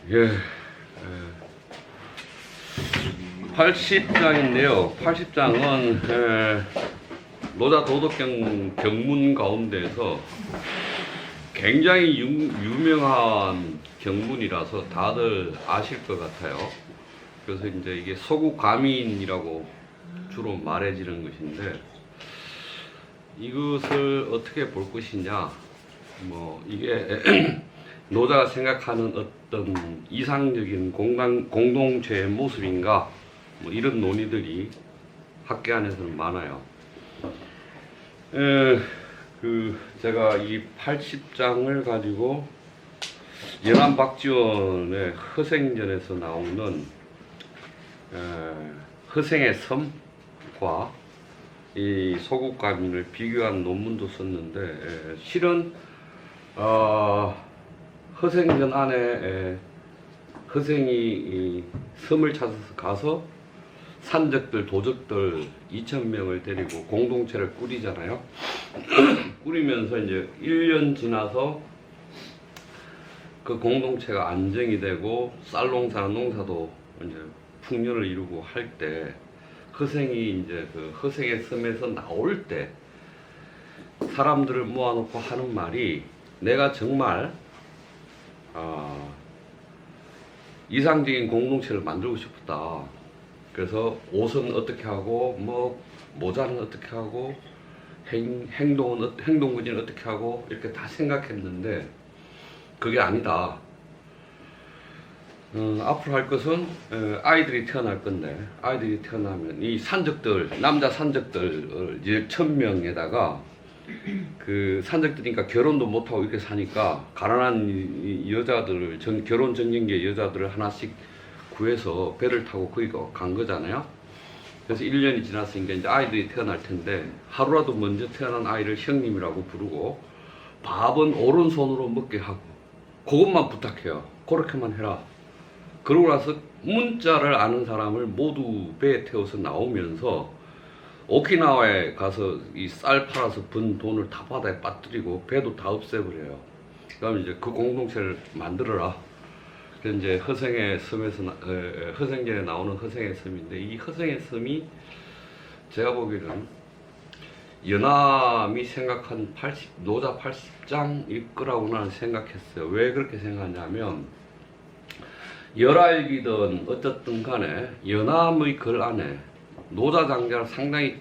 예, 80장인데요. 80장은 노자 도덕경 가운데서 굉장히 유명한 경문이라서 다들 아실 것 같아요. 그래서 이제 이게 소국가민이라고 주로 말해지는 것인데, 이것을 어떻게 볼 것이냐, 뭐 이게 노자가 생각하는 어떤 이상적인 공동체의 모습인가, 뭐 이런 논의들이 학계 안에서는 많아요. 제가 이 80장을 가지고 연안 박지원의 허생전에서 나오는 허생의 섬과 이 소국가민을 비교한 논문도 썼는데, 실은 허생전 안에 허생이 이 섬을 찾아서 가서 산적들, 도적들 2,000명을 데리고 공동체를 꾸리잖아요. 꾸리면서 이제 1년 지나서 그 공동체가 안정이 되고 쌀농사나 농사도 이제 풍년을 이루고 할 때, 허생이 이제 그 허생의 섬에서 나올 때 사람들을 모아놓고 하는 말이, 내가 정말 이상적인 공동체를 만들고 싶었다. 그래서 옷은 어떻게 하고, 뭐 모자는 어떻게 하고, 행동근이는 어떻게 하고, 이렇게 다 생각했는데 그게 아니다. 앞으로 할 것은 아이들이 태어날 건데, 아이들이 태어나면 이 산적들, 남자 산적들 1,000명에다가 그 산적들이니까 결혼도 못하고 이렇게 사니까 가난한 여자들을, 결혼 전쟁계 여자들을 하나씩 구해서 배를 타고 거기 간 거잖아요. 그래서 1년이 지났으니까 이제 아이들이 태어날 텐데, 하루라도 먼저 태어난 아이를 형님이라고 부르고 밥은 오른손으로 먹게 하고, 그것만 부탁해요. 그렇게만 해라. 그러고 나서 문자를 아는 사람을 모두 배에 태워서 나오면서 오키나와에 가서 이 쌀 팔아서 번 돈을 다 바다에 빠뜨리고 배도 다 없애버려요. 그다음에 이제 그 공동체를 만들어라. 그래서 이제 허생의 섬에서 허생전에 나오는 허생의 섬인데, 이 허생의 섬이 제가 보기에는 연암이 생각한 노자 80장일 거라고 나는 생각했어요. 왜 그렇게 생각하냐면, 열알기든 어쨌든 간에 연암의 글 안에 노자 장자를 상당히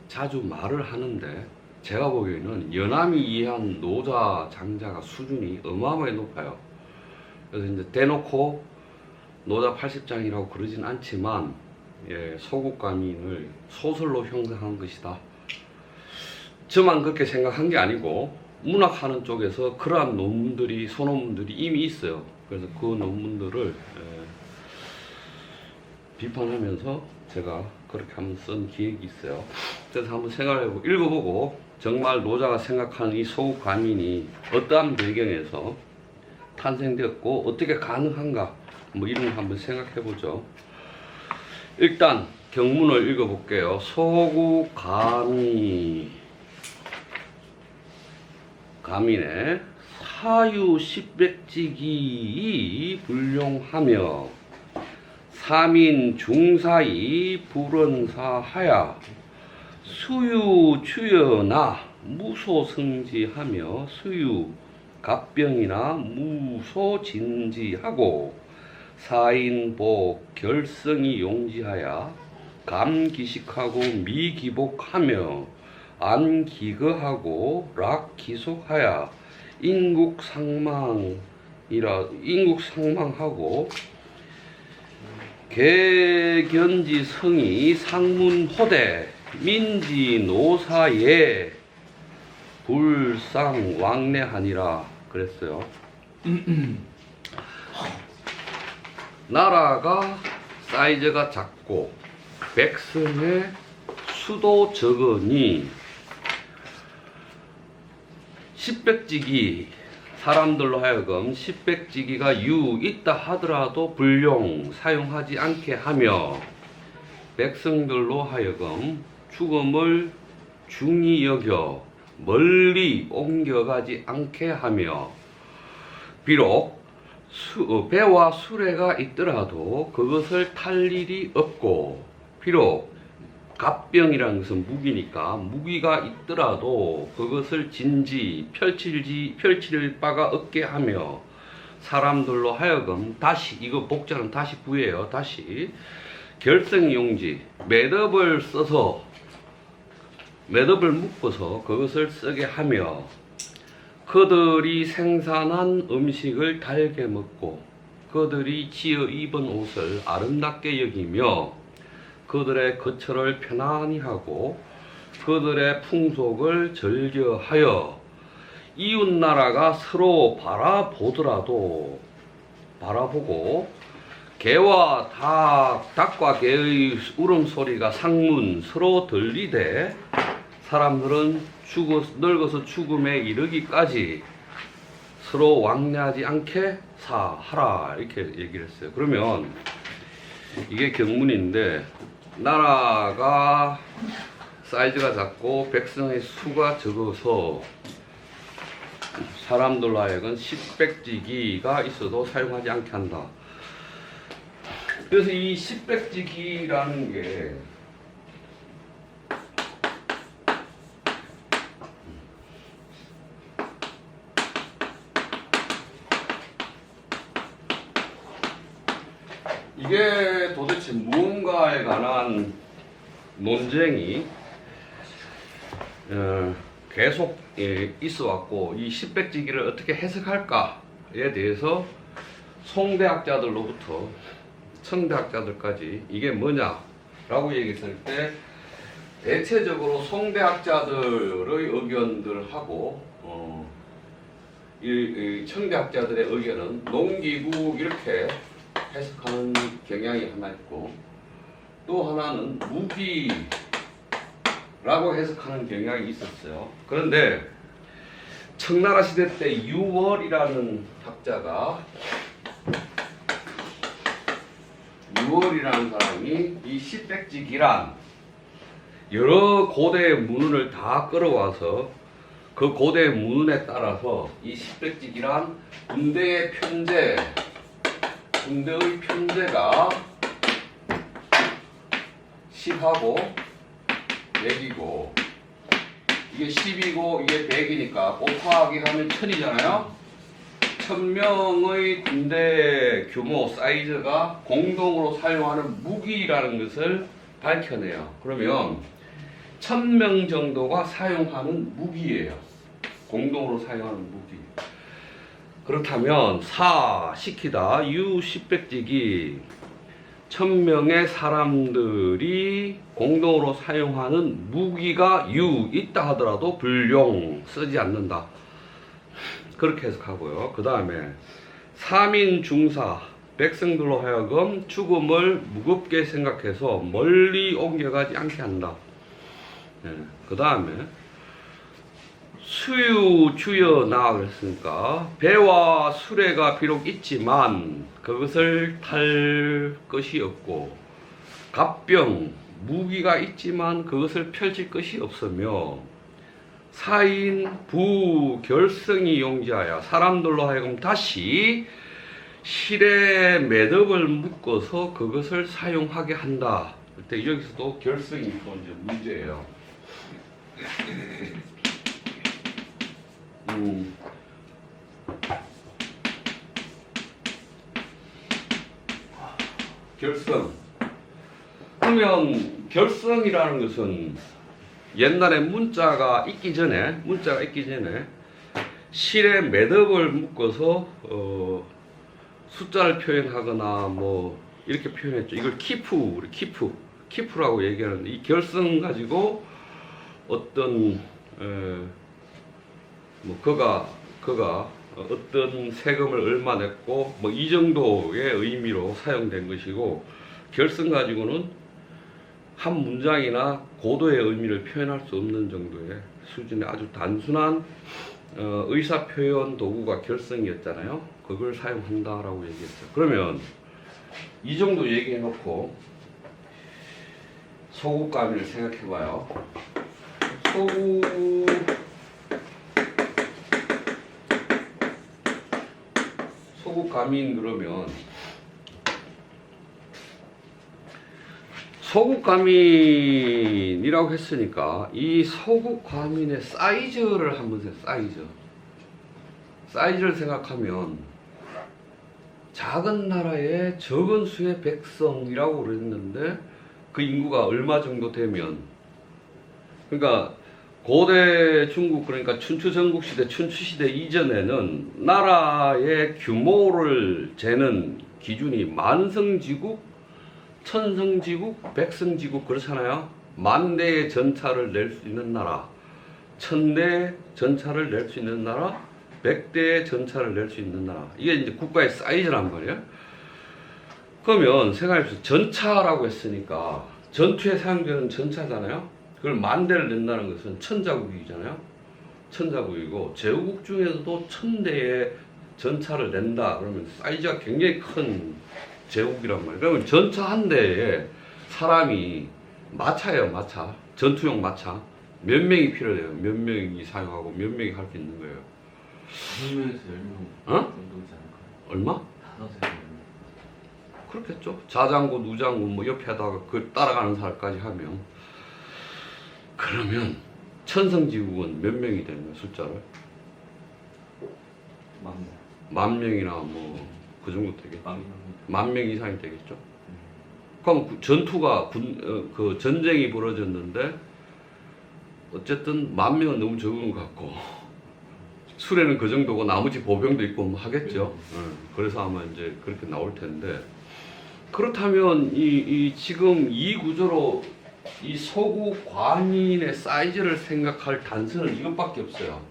자주 말을 하는데, 제가 보기에는 연암이 이해한 노자 장자가 수준이 어마어마하게 높아요. 그래서 이제 대놓고 노자 80장이라고 그러진 않지만, 소국가민을 소설로 형성한 것이다. 저만 그렇게 생각한 게 아니고 문학하는 쪽에서 그러한 논문들이, 소논문들이 이미 있어요. 그래서 그 논문들을 비판하면서 제가 그렇게 한번 쓴 기획이 있어요. 그래서 한번 생각해보고 읽어보고, 정말 노자가 생각하는 이 소국가민이 어떠한 배경에서 탄생되었고 어떻게 가능한가, 뭐 이런 거 한번 생각해보죠. 일단 경문을 읽어볼게요. 소국가민의 사유 십백지기 불용하며 삼인 중사이 불언사하야 수유 추여나 무소승지하며 수유 갑병이나 무소진지하고 사인복 결성이 용지하야 감기식하고 미기복하며 안기거하고 락기속하야 인국상망하고 개견지성이 상문호대 민지노사에 불상왕래하니라 그랬어요. 나라가 사이즈가 작고 백성의 수도 적으니 십백지기, 사람들로 하여금 십백지기가 있다 하더라도 불용 사용하지 않게 하며, 백성들로 하여금 죽음을 중히 여겨 멀리 옮겨가지 않게 하며, 비록 배와 수레가 있더라도 그것을 탈 일이 없고, 비록 갑병이라는 것은 무기니까 무기가 있더라도 그것을 펼칠 바가 없게 하며 사람들로 하여금 다시, 이거 복자는 다시 구해요. 다시 결성용지 매듭을 묶어서 그것을 쓰게 하며 그들이 생산한 음식을 달게 먹고 그들이 지어 입은 옷을 아름답게 여기며 그들의 거처를 편안히 하고 그들의 풍속을 즐겨하여 이웃나라가 서로 바라보고 개와 닭과 개의 울음소리가 상문 서로 들리되 사람들은 늙어서 죽음에 이르기까지 서로 왕래하지 않게 하라, 이렇게 얘기를 했어요. 그러면 이게 경문인데, 나라가 사이즈가 작고 백성의 수가 적어서 사람들로 하여금 십백지기가 있어도 사용하지 않게 한다. 그래서 이 십백지기라는 게 이게 도대체 무언가에 관한 논쟁이 계속 있어 왔고, 이 십백지기를 어떻게 해석할까에 대해서 송대학자들로부터 청대학자들까지 이게 뭐냐라고 얘기했을 때 대체적으로 송대학자들의 의견들하고 이 청대학자들의 의견은 농기구 이렇게 해석하는 경향이 하나 있고, 또 하나는 무기라고 해석하는 경향이 있었어요. 그런데 청나라 시대 때 유월이라는 사람이 이 십백지기란 여러 고대의 문헌을 다 끌어와서 그 고대의 문헌에 따라서 이 십백지기란 군대의 편제가 10하고 100이고, 이게 10이고 이게 100이니까 곱하기 하면 1000이잖아요. 1000명의 군대 규모 사이즈가 공동으로 사용하는 무기라는 것을 밝혀내요. 그러면 1000명 정도가 사용하는 무기예요. 공동으로 사용하는 무기. 그렇다면 시키다 십백지기 1000명의 사람들이 공동으로 사용하는 무기가 있다 하더라도 불용, 쓰지 않는다, 그렇게 해석하고요. 그 다음에 3인 중사, 백성들로 하여금 죽음을 무겁게 생각해서 멀리 옮겨가지 않게 한다. 그 다음에 주여나 그랬으니까 배와 수레가 비록 있지만 그것을 탈 것이 없고, 갑병 무기가 있지만 그것을 펼칠 것이 없으며, 4인 부결성이 용지하여 사람들로 하여금 다시 실에 매듭을 묶어서 그것을 사용하게 한다. 그때 여기서도 결성이 또 이제 문제예요. 결성. 그러면 결성이라는 것은 옛날에 문자가 있기 전에 실에 매듭을 묶어서 숫자를 표현하거나 뭐 이렇게 표현했죠. 이걸 키프라고 얘기하는데, 이 결성 가지고 어떤 뭐 그가 어떤 세금을 얼마 냈고 뭐 이 정도의 의미로 사용된 것이고, 결성 가지고는 한 문장이나 고도의 의미를 표현할 수 없는 정도의 수준의 아주 단순한 의사 표현 도구가 결성이었잖아요. 그걸 사용한다라고 얘기했어요. 그러면 이 정도 얘기해 놓고 소국가미를 생각해 봐요. 소국 가민 그러면 소국 가민이라고 했으니까 이 소국 가민의 사이즈를 한번 보세요. 사이즈를 생각하면 작은 나라의 적은 수의 백성이라고 그랬는데 그 인구가 얼마 정도 되면, 그러니까 고대 중국, 그러니까 춘추 전국시대, 춘추시대 이전에는 나라의 규모를 재는 기준이 만성지국, 천성지국, 백성지국 그렇잖아요. 만 대의 전차를 낼 수 있는 나라, 1000대의 전차를 낼 수 있는 나라, 100대의 전차를 낼 수 있는 나라. 이게 이제 국가의 사이즈란 말이에요. 그러면 생각해보세요. 전차라고 했으니까 전투에 사용되는 전차잖아요. 그걸 10,000대를 낸다는 것은 천자국이잖아요. 천자국이고 제후국 중에서도 1000대의 전차를 낸다. 그러면 사이즈가 굉장히 큰 제국이란 말이에요. 그러면 전차 한 대에 사람이 마차예요, 마차. 전투용 마차. 몇 명이 필요해요. 몇 명이 사용하고 몇 명이 할 수 있는 거예요. 5명에서 10명 어? 정도지 않을까요? 얼마? 5에서 10명. 그렇겠죠. 자장군, 우장군 뭐 옆에다가 그 따라가는 사람까지 하면, 그러면 천성지국은 몇 명이 되는 거예요, 숫자를? 10,000명. 10,000명이나 뭐 그 정도 되겠죠. 10,000명. 10,000명 이상이 되겠죠. 그럼 전투가 그 전쟁이 벌어졌는데 어쨌든 10,000명은 너무 적은 것 같고 수레는 그 정도고 나머지 보병도 있고 뭐 하겠죠. 그래서 아마 이제 그렇게 나올 텐데, 그렇다면 이 지금 이 구조로 이 소국 관인의 사이즈를 생각할 단서는 이것밖에 없어요.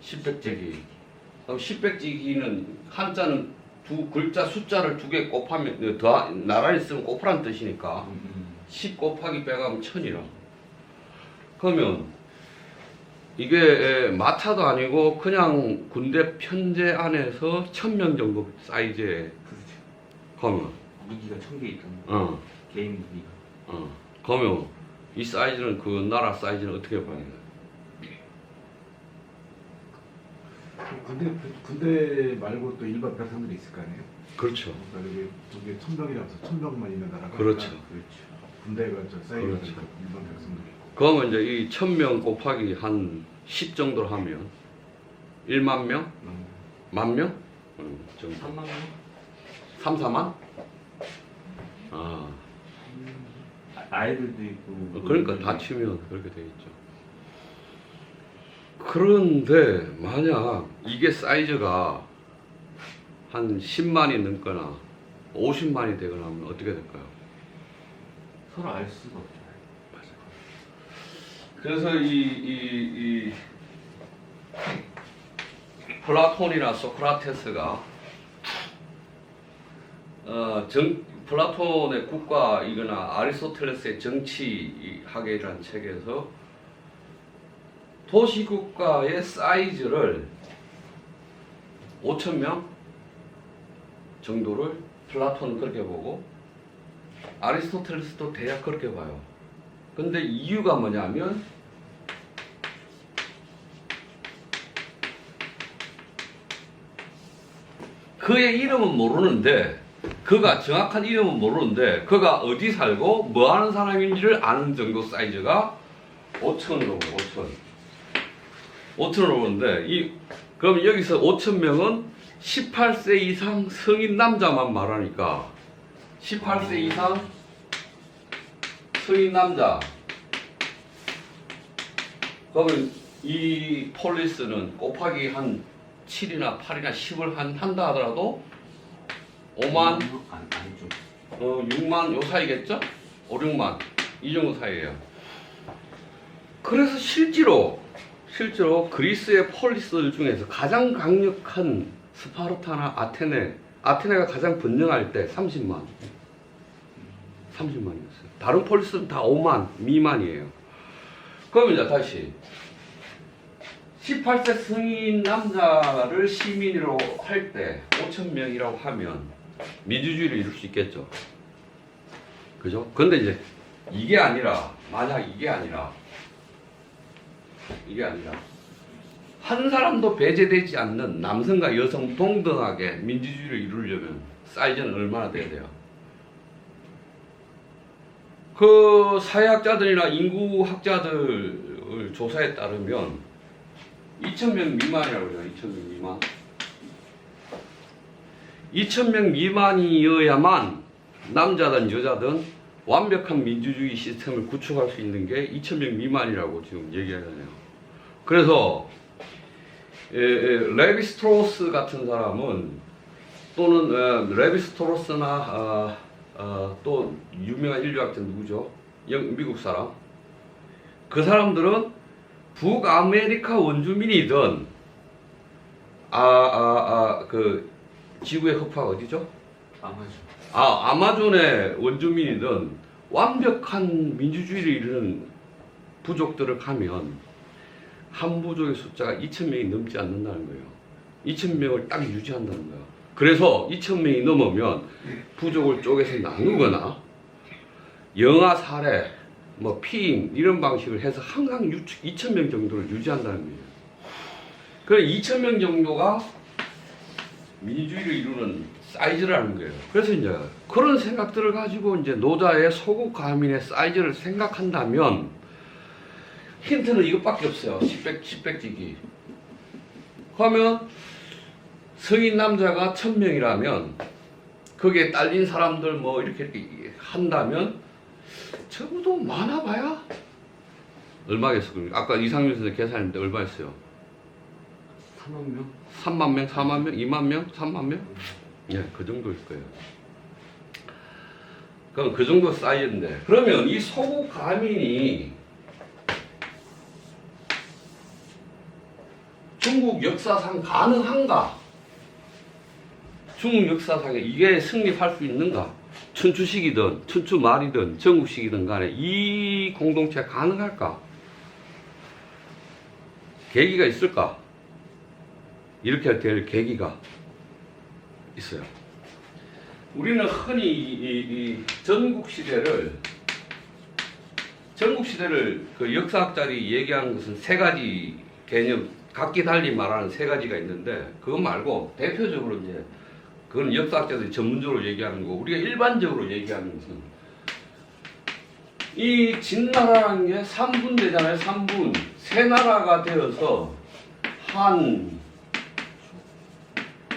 십백제기. 그럼 십백제기는 한자는 두 글자 숫자를 2개 곱하면 더 나란히 쓰면 곱하라는 뜻이니까 10 곱하기 100하면 1000이라. 그러면 이게 마차도 아니고 그냥 군대 편제 안에서 1000명 정도 사이즈의. 그러면 무기가 1000개 있던 개인 무기가. 그러면 이 사이즈는 그 나라 사이즈는 어떻게 봐야 돼요? 군대 말고 또 일반 백성들이 있을 거 아니에요? 그렇죠. 그러니까 이게 1000명이라서 1000명만 있는 나라가 그렇죠. 아니라 군대가 저 사이즈가 그렇죠. 있고 일반 백성들이 있고. 그러면 이제 이 1000명 곱하기 한 10 정도로 하면 1만 명? 만 명? 정도. 3만 명? 3, 4만? 아이들도 있고. 그러니까 다 치면 그렇게 되겠죠. 그런데 만약 이게 사이즈가 한 10만이 넘거나 50만이 되거나 하면 어떻게 될까요? 서로 알 수가 없죠. 그래서 이 플라톤이나 소크라테스가 플라톤의 국가이거나 아리스토텔레스의 정치학이라는 책에서 도시국가의 사이즈를 5,000명 정도를 플라톤은 그렇게 보고 아리스토텔레스도 대략 그렇게 봐요. 근데 이유가 뭐냐면 그의 이름은 모르는데, 그가 정확한 이름은 모르는데 그가 어디 살고 뭐 하는 사람인지를 아는 정도 사이즈가 5,000으로 5,000으로 보는데, 그럼 여기서 5,000명은 18세 이상 성인 남자만 말하니까 18세 이상 성인 남자. 그러면 이 폴리스는 곱하기 한 7이나 8이나 10을 한다 하더라도 5만, 아니죠. 6만 요 사이겠죠? 5, 6만 이 정도 사이예요. 그래서 실제로 그리스의 폴리스들 중에서 가장 강력한 스파르타나 아테네가 가장 번영할 때 30만이었어요. 다른 폴리스는 다 5만 미만이에요. 그러면 이제 다시 18세 성인 남자를 시민으로 할 때 5,000명이라고 하면 민주주의를 이룰 수 있겠죠. 그죠? 근데 이제 이게 아니라 한 사람도 배제되지 않는 남성과 여성 동등하게 민주주의를 이루려면 사이즈는 얼마나 돼야 돼요? 그 사회학자들이나 인구학자들 조사에 따르면 2,000명 미만이라고 해요. 2,000명 미만. 2,000명 미만이어야만 남자든 여자든 완벽한 민주주의 시스템을 구축할 수 있는 게 2,000명 미만이라고 지금 얘기하잖아요. 그래서 레비스트로스 같은 사람은 또는 레비스트로스나 또 유명한 인류학자 누구죠? 미국 사람. 그 사람들은 북아메리카 원주민이든 그 지구의 허파가 어디죠? 아마존의 원주민이든 완벽한 민주주의를 이루는 부족들을 가면 한 부족의 숫자가 2,000명이 넘지 않는다는 거예요. 2,000명을 딱 유지한다는 거예요. 그래서 2,000명이 넘으면 부족을 쪼개서 나누거나 영아 살해, 뭐 피임 이런 방식을 해서 항상 2,000명 정도를 유지한다는 거예요. 그래서 2,000명 정도가 민주주의를 이루는 사이즈라는 거예요. 그래서 이제 그런 생각들을 가지고 이제 노자의 소국 가민의 사이즈를 생각한다면 힌트는 이것밖에 없어요. 10백지기. 그러면 성인 남자가 1,000명이라면 거기에 딸린 사람들 뭐 이렇게 한다면 적어도 많아봐야 얼마겠어? 아까 이상민 선생님 계산했는데 얼마였어요? 3만 명? 3만 명, 4만 명, 2만 명, 3만 명? 예, 그 정도일 거예요. 그럼 그 정도 사이즈인데 그러면 이 소국 가민이 중국 역사상 가능한가? 중국 역사상에 이게 승립할 수 있는가? 춘추시기든 춘추말이든 전국시기든 간에 이 공동체가 가능할까? 계기가 있을까? 이렇게 될 계기가 있어요. 우리는 흔히 이 전국시대를 그 역사학자들이 얘기하는 것은 세 가지 개념, 각기 달리 말하는 세 가지가 있는데 그거 말고 대표적으로 이제 그건 역사학자들이 전문적으로 얘기하는 거고 우리가 일반적으로 얘기하는 것은 이 진나라라는 게 3분되잖아요. 3분. 세 나라가 되어서 한,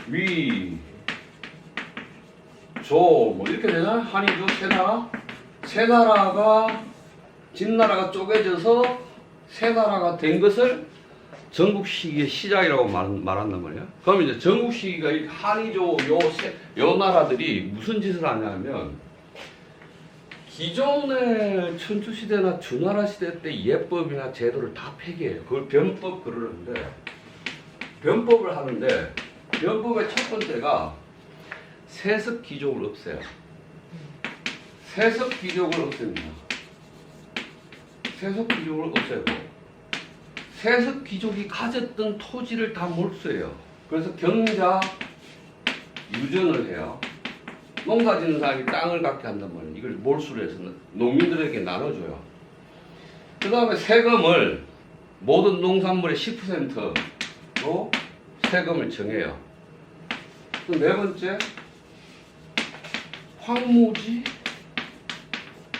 위, 조, 뭐 이렇게 되잖아요. 한이조 세 나라. 세 나라가 진나라가 쪼개져서 세 나라가 된 것을 전국 시기의 시작이라고 말한단 말이야. 그럼 이제 전국 시기가 이 한이조 요 나라들이 무슨 짓을 하냐면 기존의 춘추 시대나 주나라 시대 때 예법이나 제도를 다 폐기해요. 그걸 변법 그러는데 변법을 하는데 변법의 첫 번째가 세습 귀족을 없애요. 세습 귀족을 없앱니다. 세습 귀족을 없애고 세습 귀족이 가졌던 토지를 다 몰수해요. 그래서 경자 유전을 해요. 농사 짓는 사람이 땅을 갖게 한단 말이에요. 이걸 몰수를 해서 농민들에게 나눠줘요. 그 다음에 세금을 모든 농산물의 10%로 세금을 정해요. 그 네 번째, 황무지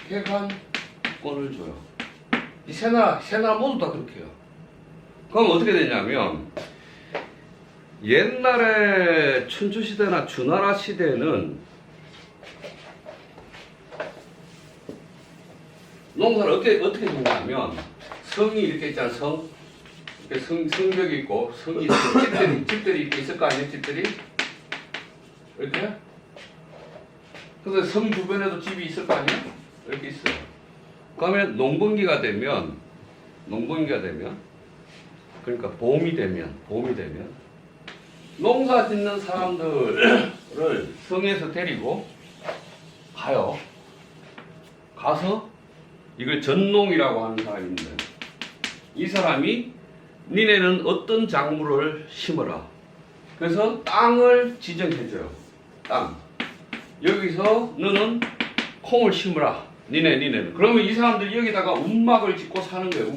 개간권을 줘요. 이 세 나라 모두 다 그렇게 해요. 그럼 어떻게 되냐면 옛날에 춘추시대나 주나라 시대는 농사를 어떻게 짓냐면 성이 이렇게 있잖아. 성벽이 있고 성이 집들이 이렇게 있을 거 아니에요. 집들이 이렇게. 그래서 성 주변에도 집이 있을 거 아니에요. 이렇게 있어요. 그러면 농번기가 되면 그러니까 봄이 되면 농사 짓는 사람들을 성에서 데리고 가요. 가서 이걸 전농이라고 하는 사람인데 이 사람이 니네는 어떤 작물을 심어라. 그래서 땅을 지정해줘요. 땅. 여기서 너는 콩을 심으라. 니네는. 그러면 이 사람들이 여기다가 움막을 짓고 사는 거예요.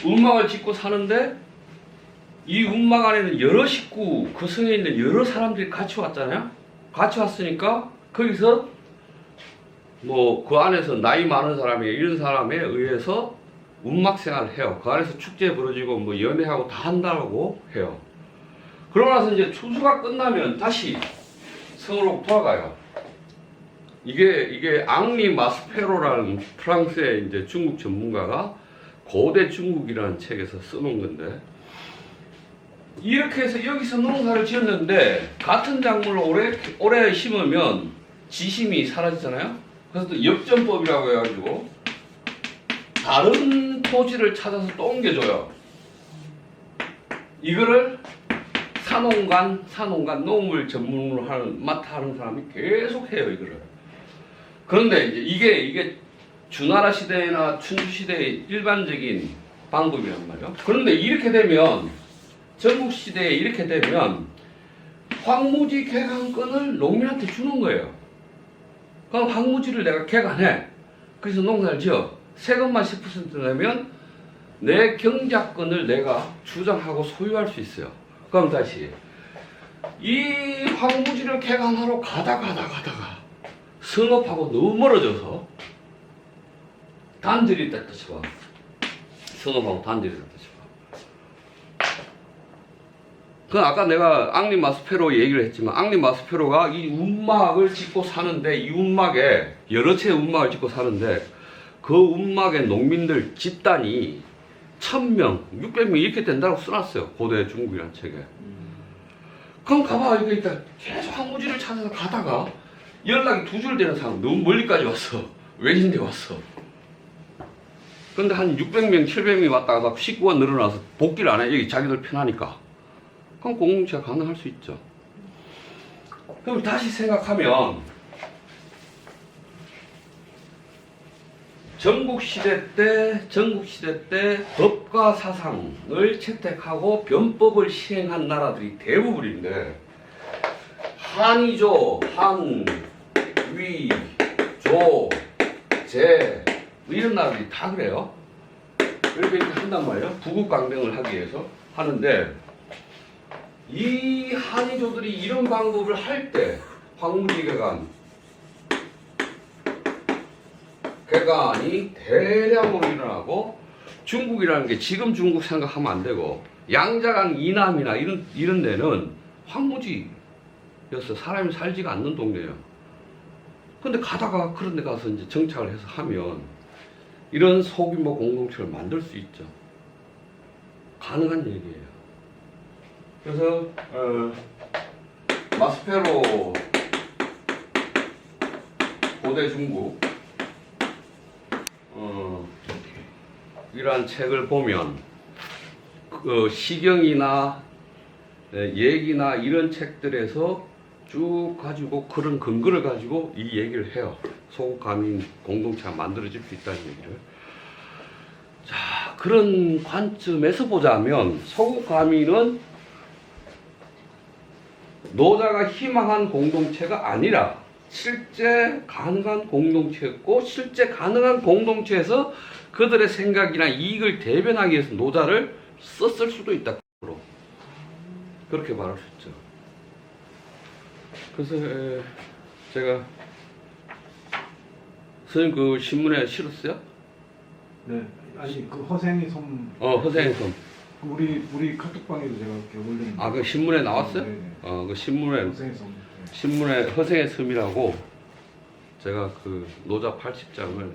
움막을 짓고 사는데 이 운막 안에는 여러 식구, 그 성에 있는 여러 사람들이 같이 왔잖아요. 같이 왔으니까 거기서 뭐 그 안에서 나이 많은 사람이 이런 사람에 의해서 운막 생활을 해요. 그 안에서 축제 벌어지고 뭐 연애하고 다 한다고 해요. 그러고 나서 이제 추수가 끝나면 다시 성으로 돌아가요. 이게 앙리 마스페로라는 프랑스의 이제 중국 전문가가 고대 중국이라는 책에서 써놓은 건데, 이렇게 해서 여기서 농사를 지었는데 같은 작물을 오래 심으면 지심이 사라지잖아요. 그래서 또 역전법이라고 해가지고 다른 토지를 찾아서 또 옮겨줘요. 이거를 산농간 농물 전문으로 맡아하는 사람이 계속 해요, 이거를. 그런데 이제 이게 주나라 시대나 춘추 시대의 일반적인 방법이란 말이에요. 그런데 이렇게 되면, 전국 시대에 이렇게 되면 황무지 개간권을 농민한테 주는 거예요. 그럼 황무지를 내가 개간해. 그래서 농사를 지어. 세금만 10% 내면 내 경작권을 내가 주장하고 소유할 수 있어요. 그럼 다시 이 황무지를 개간하러 가다가 성읍하고 너무 멀어져서 단절이 됐다 쳐봐. 성읍하고 단절이 됐다 쳐봐. 그 아까 내가 앙리 마스페로 얘기를 했지만, 앙리 마스페로가 이 운막을 짓고 사는데, 이 운막에 여러 채의 운막을 짓고 사는데, 그 운막의 농민들 집단이 1000명, 600명 이렇게 된다고 써놨어요. 고대 중국이라는 책에. 그럼 가봐. 이거 일단 계속 황무지를 찾아서 가다가 연락이 2줄 되는 사람, 너무 멀리까지 왔어. 웬인데 왔어. 근데 한 600명, 700명이 왔다가 식구가 늘어나서 복귀를 안 해. 여기 자기들 편하니까. 그럼 공동체가 가능할 수 있죠. 그럼 다시 생각하면, 전국시대 때 법과 사상을 채택하고 변법을 시행한 나라들이 대부분인데, 한이조, 한, 위, 조, 제 이런 나라들이 다 그래요. 이렇게 한단 말이에요. 부국강병을 하기 위해서 하는데, 이 한이조들이 이런 방법을 할 때 황무지개간이 대량으로 일어나고, 중국이라는 게 지금 중국 생각하면 안 되고, 양자강 이남이나 이런 데는 황무지여서 사람이 살지가 않는 동네예요. 근데 가다가 그런 데 가서 이제 정착을 해서 하면 이런 소규모 공동체를 만들 수 있죠. 가능한 얘기예요. 그래서 마스페로 고대 중국 이러한 책을 보면 시경이나 얘기나 이런 책들에서 쭉 가지고 그런 근거를 가지고 이 얘기를 해요. 소국가민 공동체가 만들어질 수 있다는 얘기를. 자, 그런 관점에서 보자면 소국가민은 노자가 희망한 공동체가 아니라 실제 가능한 공동체였고, 실제 가능한 공동체에서 그들의 생각이나 이익을 대변하기 위해서 노자를 썼을 수도 있다. 그렇게 말할 수 있죠. 그래서 제가 선생님 그 신문에 실었어요? 네. 아니 그 허생의 섬. 허생의 섬. 우리 카톡방에도 제가 이렇게 올렸는데. 아, 그 신문에 나왔어요? 네네. 그 신문에 허생의 섬. 네. 신문에 허생의 섬이라고 제가 그 노자 80장을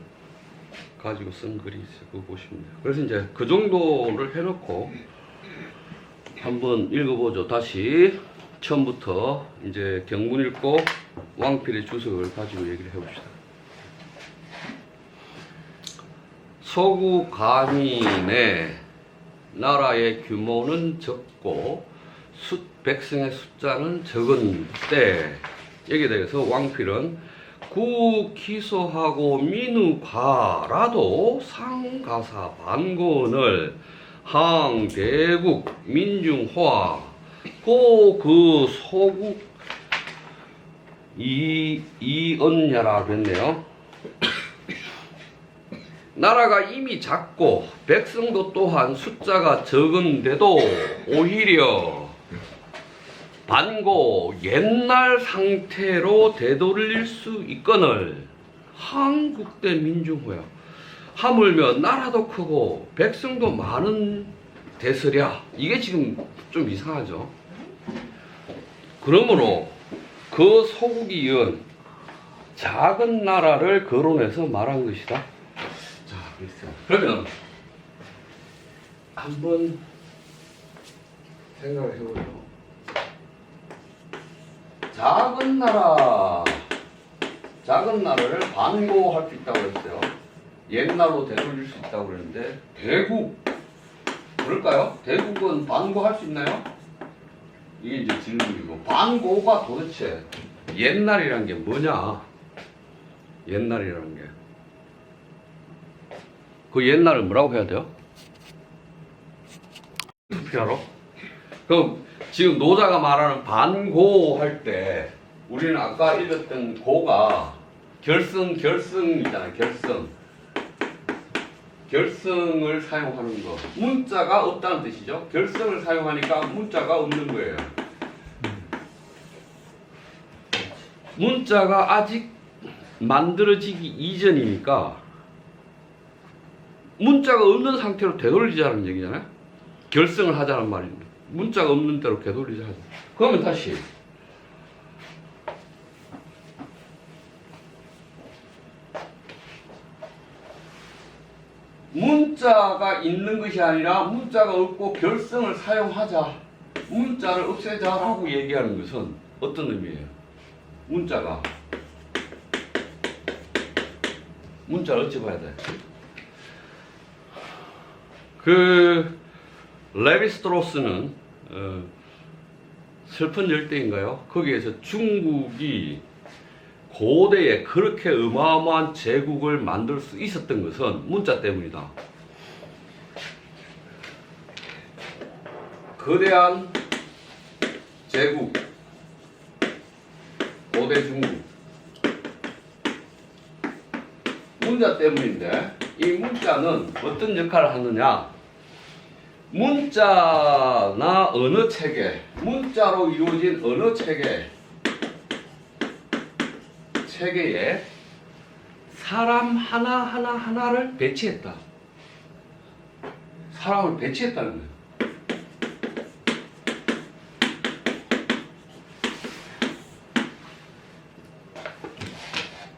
가지고 쓴 글이 있어요. 그거 보시면 돼요. 그래서 이제 그 정도를 해놓고 한번 읽어보죠. 다시 처음부터 이제 경문 읽고 왕필의 주석을 가지고 얘기를 해봅시다. 소국가민의 나라의 규모는 적고 백성의 숫자는 적은 때, 여기에 대해서 왕필은 구기소하고 민우가라도 상가사 반건을 항대국 민중화 그 소국 이언야라 그랬네요. 나라가 이미 작고 백성도 또한 숫자가 적은데도 오히려 반고 옛날 상태로 되돌릴 수 있거늘 한국대 민중호야. 하물며 나라도 크고 백성도 많은 대서랴. 이게 지금 좀 이상하죠. 그러므로 그 소국이 이은 작은 나라를 거론해서 말한 것이다. 자, 그러면 한번 생각을 해보죠. 작은 나라를 반고할 수 있다고 했어요. 옛날로 되돌릴 수 있다고 그랬는데 대국 그럴까요? 대국은 반고할 수 있나요? 이게 이제 질문이고, 반고가 도대체 옛날이란 게 뭐냐? 옛날이라는 게. 그 옛날을 뭐라고 해야 돼요? 어떻게 알아? 그럼 지금 노자가 말하는 반고 할 때 우리는 아까 읽었던 고가 결승이잖아요. 결승을 사용하는 거. 문자가 없다는 뜻이죠. 결승을 사용하니까 문자가 없는 거예요. 문자가 아직 만들어지기 이전이니까 문자가 없는 상태로 되돌리자는 얘기잖아요. 결승을 하자는 말입니다. 문자가 없는 대로 되돌리자 하자. 그러면 다시 문자가 있는 것이 아니라 문자가 없고 결승을 사용하자, 문자를 없애자라고 얘기하는 것은 어떤 의미예요? 문자를 어찌 봐야 돼? 레비스트로스는 슬픈 열대인가요? 거기에서 중국이 고대에 그렇게 어마어마한 제국을 만들 수 있었던 것은 문자 때문이다. 거대한 제국, 고대 중국, 문자 때문인데, 이 문자는 어떤 역할을 하느냐? 문자나 언어 체계, 문자로 이루어진 언어 체계에 사람 하나를 배치했다. 사람을 배치했다는 거예요.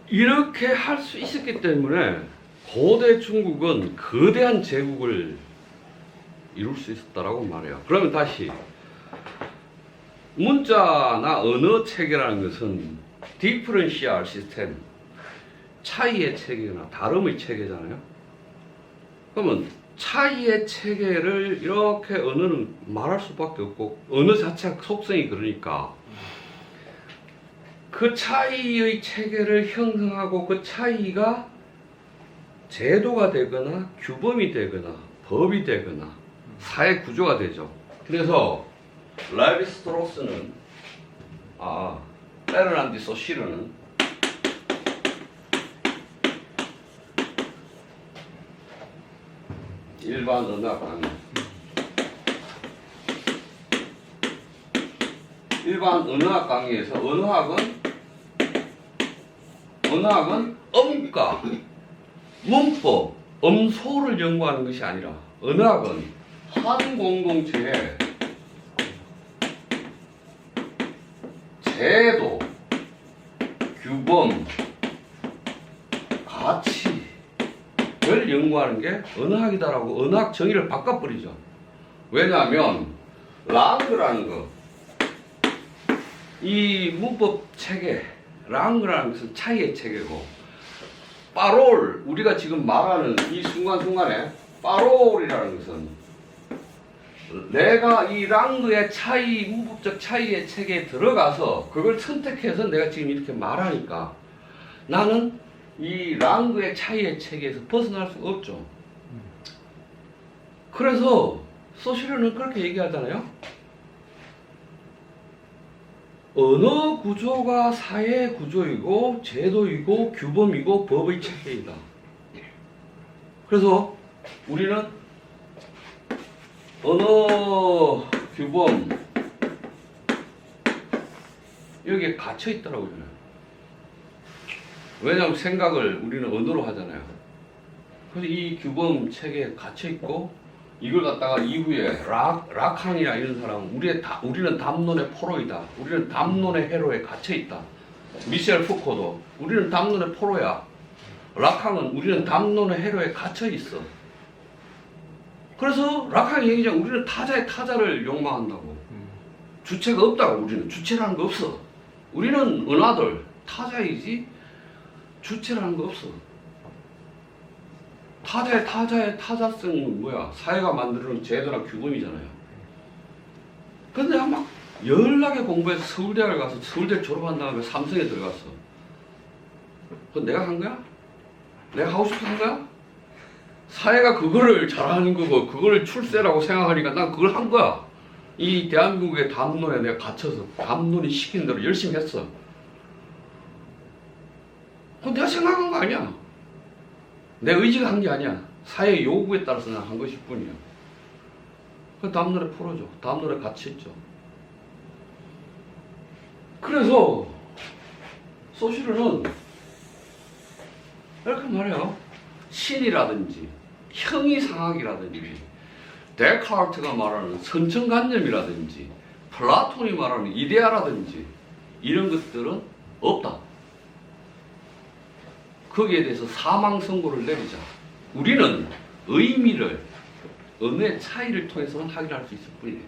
이렇게 할 수 있었기 때문에 고대 중국은 거대한 제국을 이룰 수 있었다라고 말해요. 그러면 다시 문자나 언어 체계라는 것은 디퍼런시얼 시스템, 차이의 체계나 다름의 체계잖아요. 그러면 차이의 체계를 이렇게 언어는 말할 수밖에 없고, 언어 자체 속성이 그러니까 그 차이의 체계를 형성하고 그 차이가 제도가 되거나 규범이 되거나 법이 되거나 사회 구조가 되죠. 그래서 레비스트로스는 페르난디 소시르는 일반 언어학 강의, 일반 언어학 강의에서 언어학은 음과 문법, 음소를 연구하는 것이 아니라 언어학은 한 공동체의 제도, 규범, 가치를 연구하는 게 언어학이다라고 언어학 정의를 바꿔버리죠. 왜냐하면 랑그라는 거, 이 문법 체계, 랑그라는 것은 차이의 체계고, 파롤, 우리가 지금 말하는 이 순간순간에 파롤이라는 것은 내가 이 랑그의 차이, 문법적 차이의 체계에 들어가서 그걸 선택해서 내가 지금 이렇게 말하니까 나는 이 랑그의 차이의 체계에서 벗어날 수가 없죠. 그래서 소시르는 그렇게 얘기하잖아요. 언어 구조가 사회 구조이고 제도이고 규범이고 법의 체계이다. 그래서 우리는 언어 규범 여기에 갇혀 있더라고요. 왜냐하면 생각을 우리는 언어로 하잖아요. 그래서 이 규범 체계에 갇혀 있고 이걸 갖다가 이후에 락항이나 이런 사람은 우리는 담론의 포로이다. 우리는 담론의 회로에 갇혀 있다. 미셸 푸코도 우리는 담론의 포로야. 락항은 우리는 담론의 회로에 갇혀 있어. 그래서 락항이 얘기하자면 우리는 타자의 타자를 욕망한다고. 주체가 없다고. 우리는 주체라는 거 없어. 우리는 은하들 타자이지 주체라는 거 없어. 타자의 타자성은 뭐야? 사회가 만드는 제도나 규범이잖아요. 근데 내가 막 열나게 공부해서 서울대학을 가서 서울대 졸업한 다음에 삼성에 들어갔어. 그건 내가 한 거야? 내가 하고 싶어 한 거야? 사회가 그거를 잘하는 거고 그거를 출세라고 생각하니까 난 그걸 한 거야. 이 대한민국의 담론에 내가 갇혀서 담론이 시키는 대로 열심히 했어. 그건 내가 생각한 거 아니야. 내 의지가 한 게 아니야. 사회의 요구에 따라서 난 한 것일 뿐이야. 그 담론에 풀어줘. 담론에 갇혀있죠. 그래서 소시르는 이렇게 말해요. 신이라든지 형이상학이라든지 데카르트가 말하는 선천관념이라든지 플라톤이 말하는 이데아라든지 이런 것들은 없다. 거기에 대해서 사망 선고를 내리자. 우리는 의미를 언어의 차이를 통해서만 확인할 수 있을 뿐이에요.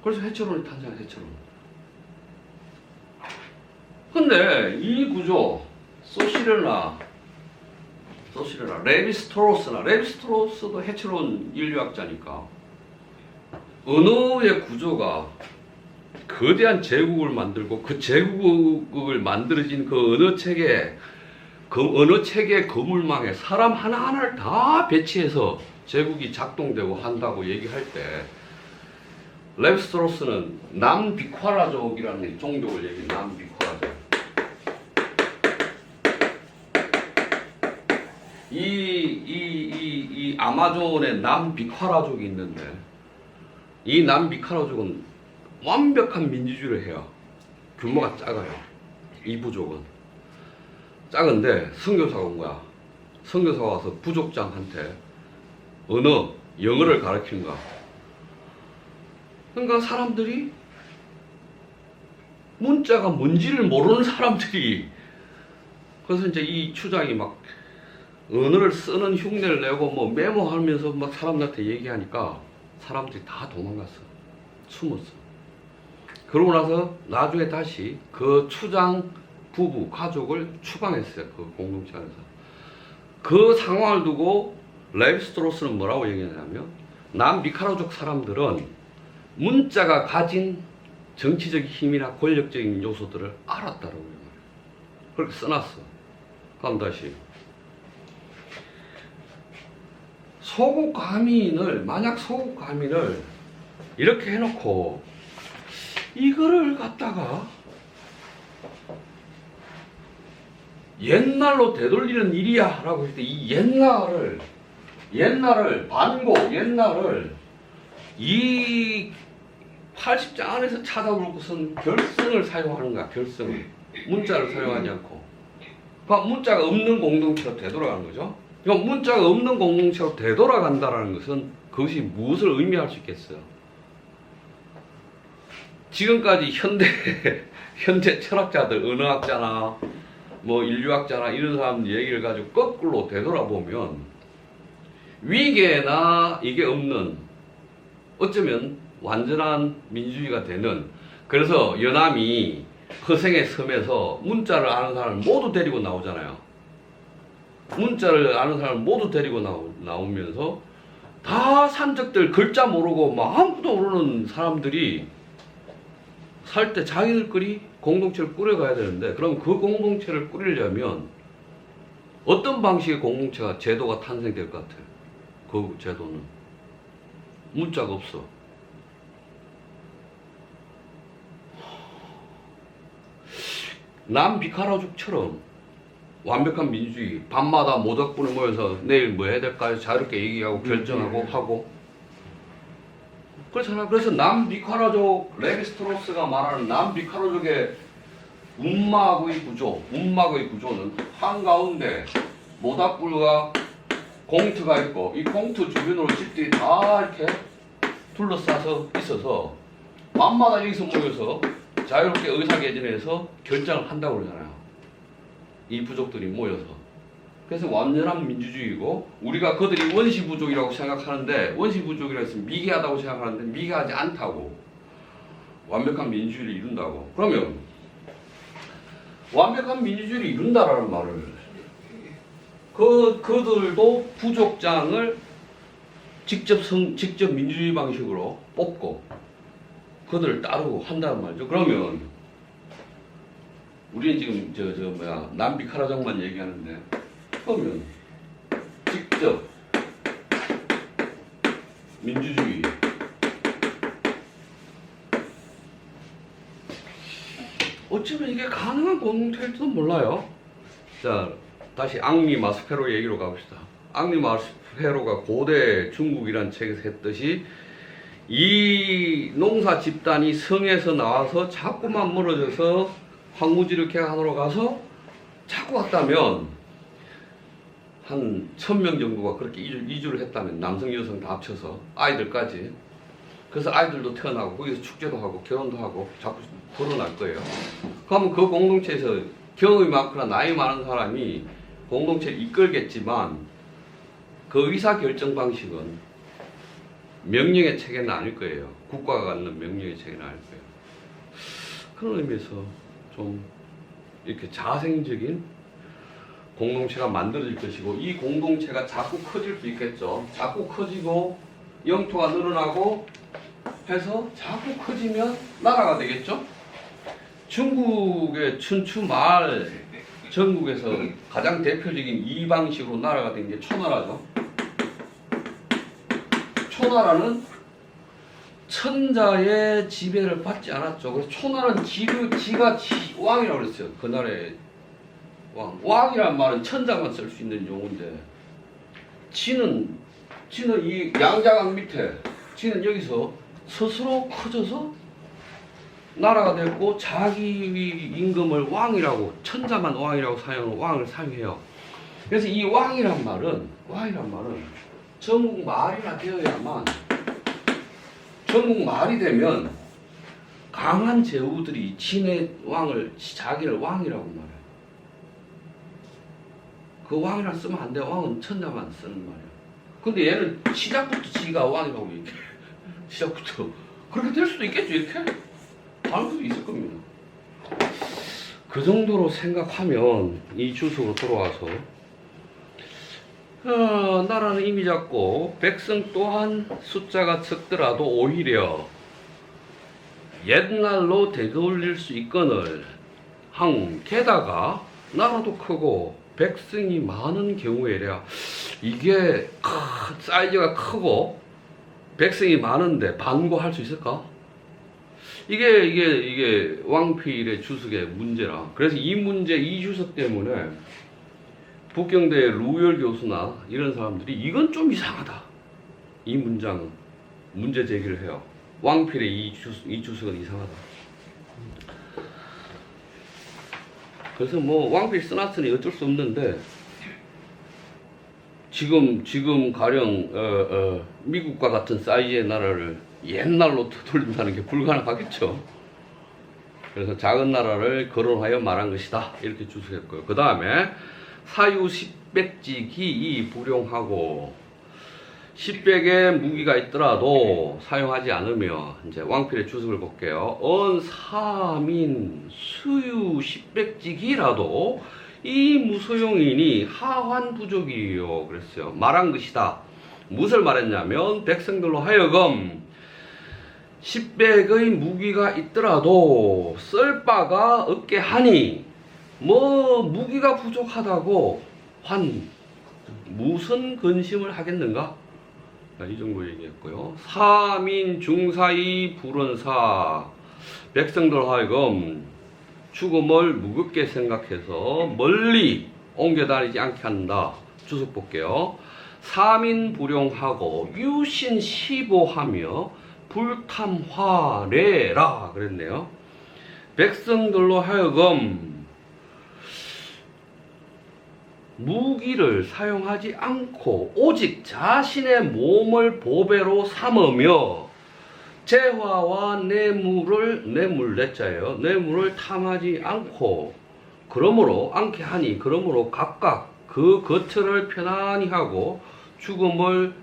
그래서 해처론이 탄생한 해처론. 근데 이 구조 소시르나 레비스트로스도 해처론 인류학자니까 언어의 구조가 거대한 제국을 만들고 그 제국을 만들어진 그 언어 체계 그 언어 체계 거물망에 사람 하나하나를 다 배치해서 제국이 작동되고 한다고 얘기할 때 레비스트로스는 남비콰라족이라는 종족을 얘기해. 남비콰라족. 이 아마존의 남비콰라족이 있는데 이 남비콰라족은 완벽한 민주주의를 해요. 규모가 작아요. 이 부족은 작은데 선교사가 온 거야. 선교사가 와서 부족장한테 영어를 가르치는 거야. 그러니까 사람들이 문자가 뭔지를 모르는 사람들이 그래서 이제 이 추장이 막 언어를 쓰는 흉내를 내고 뭐 메모하면서 막 사람들한테 얘기하니까 사람들이 다 도망갔어. 숨었어. 그러고 나서 나중에 다시 그 추장 부부 가족을 추방했어요. 그 공동체 안에서. 그 상황을 두고 레비스트로스는 뭐라고 얘기하냐면 남미카라족 사람들은 문자가 가진 정치적 힘이나 권력적인 요소들을 알았다라고 말해요. 그렇게 써놨어. 그럼 다시 만약 소국 가민을 이렇게 해놓고 이거를 갖다가 옛날로 되돌리는 일이야 라고 했을 때 이 옛날을 이 80장 안에서 찾아볼 결성을 사용하는 거야. 결성을. 문자를 사용하지 않고. 그러니까 문자가 없는 공동체로 되돌아가는 거죠. 그러니까 문자가 없는 공동체로 되돌아간다는 것은 그것이 무엇을 의미할 수 있겠어요? 지금까지 현대 철학자들, 언어학자나 뭐 인류학자나 이런 사람들 얘기를 가지고 거꾸로 되돌아보면 위계나 이게 없는 어쩌면 완전한 민주주의가 되는 그래서 연암이 허생의 섬에서 문자를 아는 사람을 모두 데리고 나오잖아요. 문자를 아는 사람을 모두 데리고 나오면서 다 산적들 글자 모르고 막 아무도 모르는 사람들이 살 때 자기들끼리 공동체를 꾸려가야 되는데 그럼 그 공동체를 꾸리려면 어떤 방식의 공동체가 제도가 탄생될 것 같아요? 그 제도는 문자가 없어. 남비카라족처럼 완벽한 민주주의. 밤마다 모닥불에 모여서 내일 뭐 해야 될까요? 자유롭게 얘기하고 결정하고 하고. 그렇잖아. 그래서 남미카라족 레비스트로스가 말하는 남미카라족의 운막의 구조는 한가운데 모닥불과 공터가 있고 이 공터 주변으로 집들이 다 이렇게 둘러싸서 있어서 밤마다 여기서 모여서 자유롭게 의사개진해서 결정을 한다고 그러잖아요. 이 부족들이 모여서. 그래서 완전한 민주주의고 우리가 그들이 원시부족이라고 생각하는데 원시부족이라고 해서 미개하다고 생각하는데 미개하지 않다고. 완벽한 민주주의를 이룬다고. 그러면 완벽한 민주주의를 이룬다라는 말을 그들도 부족장을 직접 민주주의 방식으로 뽑고 그들을 따르고 한다는 말이죠. 그러면 우리는 지금 남비카라족만 얘기하는데 그러면 직접 민주주의 어쩌면 이게 가능한 공동체일지도 몰라요. 자, 다시 앙리 마스페로 얘기로 가봅시다. 앙리 마스페로가 고대 중국이란 책에서 했듯이 이 농사 집단이 성에서 나와서 자꾸만 멀어져서 황무지를 개간하러 가서 자꾸 갔다면 한 1000명 정도가 그렇게 이주를 했다면 남성 여성 다 합쳐서 아이들까지. 그래서 아이들도 태어나고 거기서 축제도 하고 결혼도 하고 자꾸 불어날 거예요. 그러면 그 공동체에서 경험이 많거나 나이 많은 사람이 공동체를 이끌겠지만 그 의사결정 방식은 명령의 체계는 아닐 거예요. 국가가 갖는 명령의 체계는 아닐 거예요. 그런 의미에서 좀 이렇게 자생적인 공동체가 만들어질 것이고 이 공동체가 자꾸 커질 수 있겠죠. 자꾸 커지고 영토가 늘어나고 해서 자꾸 커지면 나라가 되겠죠. 중국의 춘추 말 전국에서 가장 대표적인 이 방식으로 나라가 된 게 초나라죠. 초나라는 천자의 지배를 받지 않았죠. 그래서 초나라는 지가 왕이라고 그랬어요. 그 나라의 왕. 왕이란 말은 천자만 쓸 수 있는 용어인데 지는 이 양자강 밑에 지는 여기서 스스로 커져서 나라가 됐고 자기 임금을 왕이라고 천자만 왕이라고 사용하는 왕을 사용해요. 그래서 이 왕이란 말은 전국 말이나 되어야만 전국 말이 되면 강한 제후들이 친의 왕을 자기를 왕이라고 말해요. 그 왕이라 쓰면 안 돼요. 왕은 천자만 쓰는 말이에요. 근데 얘는 시작부터 지가 왕이라고 얘기해. 시작부터 그렇게 될 수도 있겠죠. 이렇게 가능성도 있을 겁니다. 그 정도로 생각하면 이 주석으로 돌아와서 나라는 이미 작고 백성 또한 숫자가 적더라도 오히려 옛날로 되돌릴 수 있거늘 게다가 나라도 크고 백성이 많은 경우에야 이게 사이즈가 크고 백성이 많은데 반고할 수 있을까? 이게 왕필의 주석의 문제라. 그래서 이 문제, 이 주석 때문에 북경대 루열 교수나 이런 사람들이 이건 좀 이상하다. 이 문장 문제 제기를 해요. 왕필의 이 주석은 이상하다. 그래서 뭐 왕필 써놨으니 어쩔 수 없는데 지금 가령 미국과 같은 사이즈의 나라를 옛날로 되돌린다는 게 불가능하겠죠. 그래서 작은 나라를 거론하여 말한 것이다. 이렇게 주석했고요. 그 다음에 사유 10백지기 불용하고 10백의 무기가 있더라도 사용하지 않으며 이제 왕필의 주석을 볼게요. 언사민 수유 10백지기라도 이 무소용이니 하환 부족이요 그랬어요. 말한 것이다. 무엇을 말했냐면 백성들로 하여금 10백의 무기가 있더라도 쓸 바가 없게 하니 뭐 무기가 부족하다고 무슨 근심을 하겠는가? 이 정도 얘기했고요. 사민 중사이 불언사 백성들 하여금 죽음을 무겁게 생각해서 멀리 옮겨 다니지 않게 한다. 주석 볼게요. 사민불용하고 유신시보하며 불탐화래라 그랬네요. 백성들로 하여금 무기를 사용하지 않고 오직 자신의 몸을 보배로 삼으며 재화와 뇌물 내자예요. 뇌물을 탐하지 않고 않게 하니 그러므로 각각 그 거처를 편안히 하고 죽음을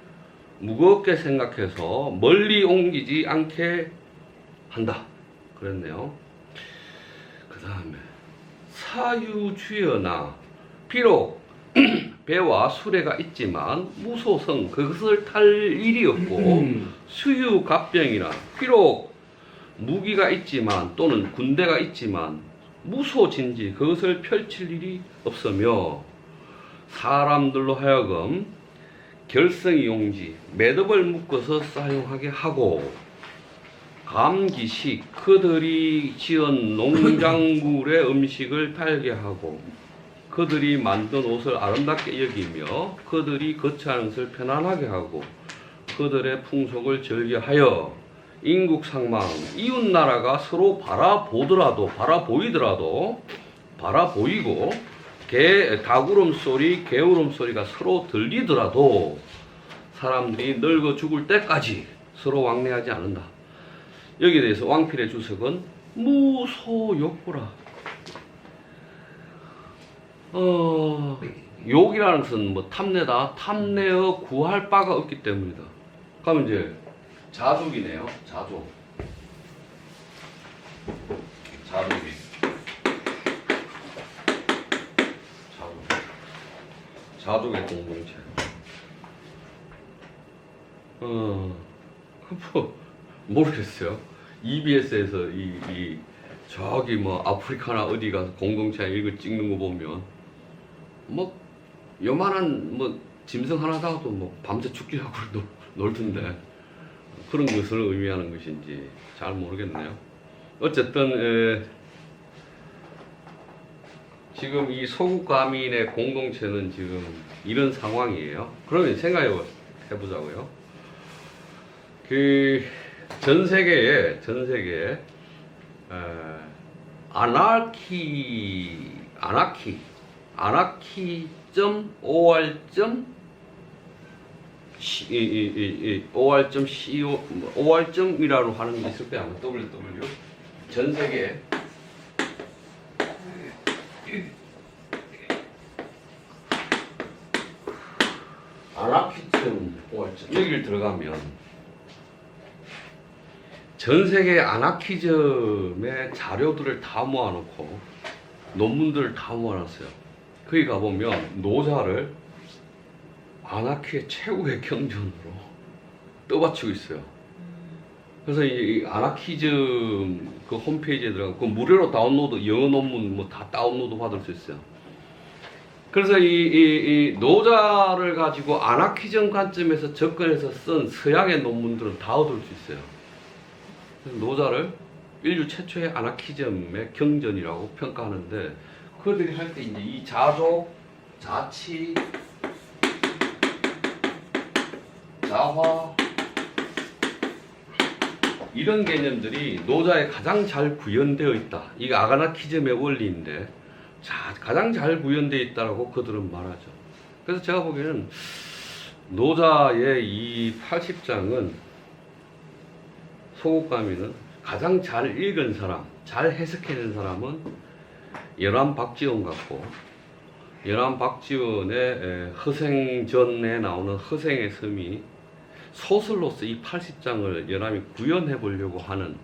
무겁게 생각해서 멀리 옮기지 않게 한다 그랬네요. 그 다음에 사유주여나 비록 배와 수레가 있지만 무소성 그것을 탈 일이 없고 수유갑병이나 비록 무기가 있지만 또는 군대가 있지만 무소진지 그것을 펼칠 일이 없으며 사람들로 하여금 결성이용지 매듭을 묶어서 사용하게 하고 감기식 그들이 지은 농작물의 음식을 팔게 하고 그들이 만든 옷을 아름답게 여기며 그들이 거처하는 것을 편안하게 하고 그들의 풍속을 즐겨하여 인국상망 이웃나라가 서로 바라보이고 닭울음소리 개울음소리가 서로 들리더라도 사람들이 늙어 죽을 때까지 서로 왕래하지 않는다. 여기에 대해서 왕필의 주석은 무소욕구라. 욕이라는 것은 뭐 탐내다. 탐내어 구할 바가 없기 때문이다. 그러면 이제 자족이네요. 자족의 공동체. 모르겠어요. EBS에서 저기 뭐 아프리카나 어디 가서 공동체 이거 찍는 거 보면 뭐 요만한 뭐 짐승 하나다가도 뭐 밤새 죽기 하고 놀던데 그런 것을 의미하는 것인지 잘 모르겠네요. 어쨌든 지금 이 소국가민의 공동체는 지금 이런 상황이에요. 그러면 생각해 보자고요. 그 전 세계에 org.or이라고 하는 게 있을 거야. www 전 세계에 anarchy.org 여기를 들어가면 전 세계 아나키즘의 자료들을 다 모아놓고 논문들을 다 모아놨어요. 거기 가보면 노자를 아나키의 최고의 경전으로 떠받치고 있어요. 그래서 이 아나키즘 그 홈페이지에 들어가면 그 무료로 다운로드 영어 논문 뭐 다 다운로드 받을 수 있어요. 그래서 이 노자를 가지고 아나키즘 관점에서 접근해서 쓴 서양의 논문들은 다 얻을 수 있어요. 그래서 노자를 인류 최초의 아나키즘의 경전이라고 평가하는데 그들이 할 때 이제 이 자족, 자치, 자화 이런 개념들이 노자에 가장 잘 구현되어 있다. 이게 아나키즘의 원리인데 가장 잘 구현되어 있다라고 그들은 말하죠. 그래서 제가 보기에는 노자의 이 80장은 소국가민은 가장 잘 읽은 사람, 잘 해석해낸 사람은 연암 박지원 같고 연암 박지원의 허생전에 나오는 허생의 섬이 소설로서 이 80장을 연암이 구현해 보려고 하는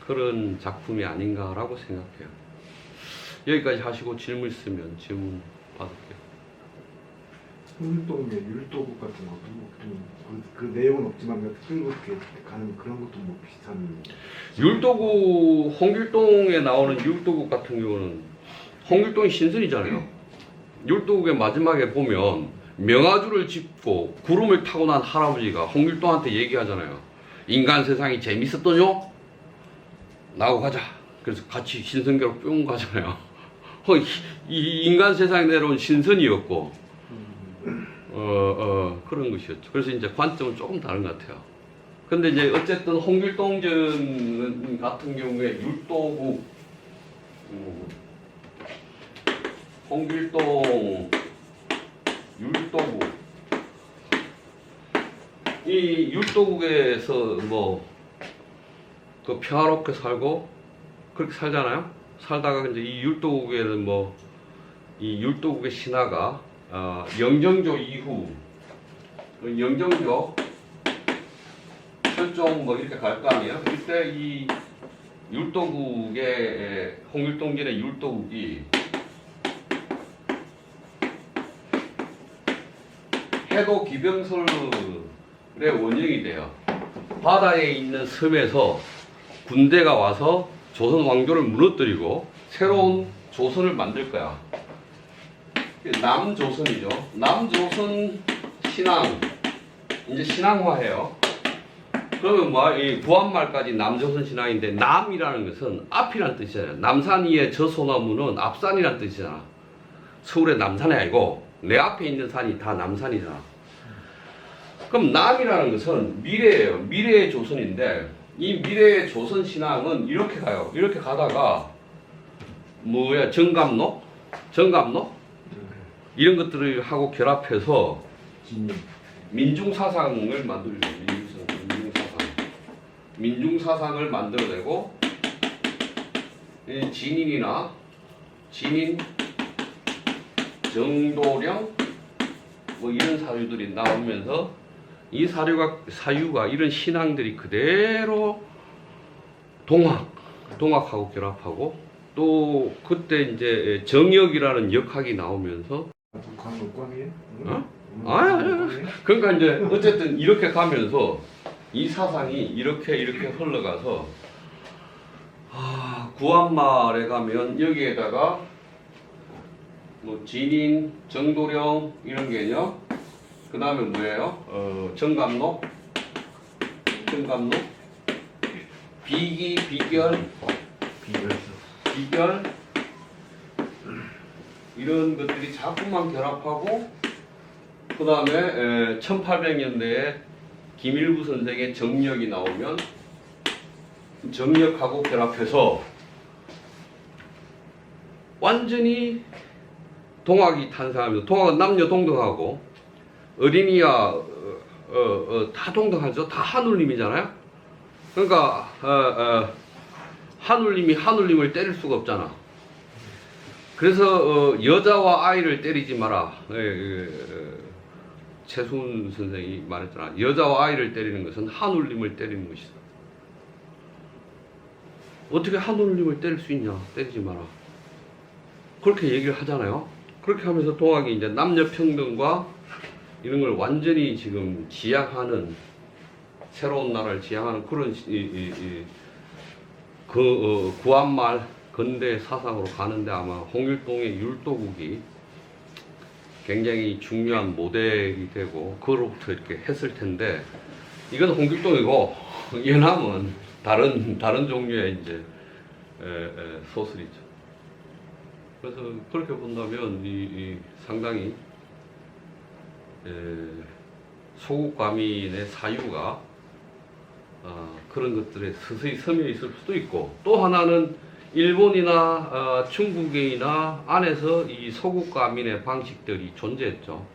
그런 작품이 아닌가라고 생각해요. 여기까지 하시고 질문 있으면 질문 받을게요. 율동의 율도국 같은 것도 그 내용은 없지만 끌고 이렇게 가는 그런 것도 뭐 비슷한. 율도국 홍길동에 나오는 율도국 같은 경우는 홍길동이 신선이잖아요. 율도국의 마지막에 보면 명아주를 짚고 구름을 타고 난 할아버지가 홍길동한테 얘기하잖아요. 인간 세상이 재밌었더뇨? 나하고 가자. 그래서 같이 신선계로 뿅 가잖아요. 이 인간 세상에 내려온 신선이었고, 그런 것이었죠. 그래서 이제 관점은 조금 다른 것 같아요. 근데 이제 어쨌든 홍길동전 같은 경우에 율도국, 홍길동 율도국, 이 율도국에서 뭐 그 평화롭게 살고 그렇게 살잖아요. 살다가 이제 이 율도국에는 뭐 이 율도국의 신화가 영정조 이후 영정조 철종 뭐 이렇게 갈 거 아니에요. 그때 이 율도국의 홍길동전의 율도국이 해도 기병설의 원형이 돼요. 바다에 있는 섬에서 군대가 와서 조선 왕조를 무너뜨리고 새로운 조선을 만들 거야. 남조선이죠. 남조선 신앙, 이제 신앙화해요. 그러면 뭐 이 구한말까지 남조선 신앙인데 남이라는 것은 앞이라는 뜻이잖아요. 남산 위에 저 소나무는 앞산이라는 뜻이잖아. 서울의 남산이 아니고 내 앞에 있는 산이 다 남산이잖아. 그럼 남이라는 것은 미래예요. 미래의 조선인데 이 미래의 조선 신앙은 이렇게 가요. 이렇게 가다가 뭐야 정감록 이런 것들을 하고 결합해서 민중사상을 만들죠. 민중사상을 만들어내고 진인, 정도령 뭐 이런 사유들이 나오면서 이 사유가 이런 신앙들이 그대로 동학하고 결합하고 또 그때 이제 정역이라는 역학이 나오면서 관광이에요? 아니. 그러니까 이제 어쨌든 이렇게 가면서 이 사상이 이렇게 흘러가서 구한말에 가면 여기에다가 뭐 진인, 정도령 이런 개념, 그 다음에 뭐예요? 정감록, 비기, 비결 이런 것들이 자꾸만 결합하고 그 다음에 1800년대에 김일구 선생의 정력이 나오면 정력하고 결합해서 완전히 동학이 탄생하면서 동학은 남녀 동등하고 어린이와 다 동등하죠. 다 하눌림이잖아요. 그러니까 하눌림이 하눌림을 때릴 수가 없잖아. 그래서 여자와 아이를 때리지 마라. 최순 선생이 말했잖아. 여자와 아이를 때리는 것은 하눌림을 때리는 것이다. 어떻게 하눌림을 때릴 수 있냐? 때리지 마라. 그렇게 얘기를 하잖아요. 그렇게 하면서 동학이 이제 남녀 평등과 이런 걸 완전히 지금 지향하는 새로운 나라를 지향하는 그런 구한말 근대 사상으로 가는데 아마 홍길동의 율도국이 굉장히 중요한 모델이 되고 그로부터 이렇게 했을 텐데 이건 홍길동이고 연암은 다른 종류의 이제 소설이죠. 그래서 그렇게 본다면 상당히 소국과민의 사유가 그런 것들에 서서히 스며 있을 수도 있고 또 하나는 일본이나 중국이나 안에서 이 소국과민의 방식들이 존재했죠.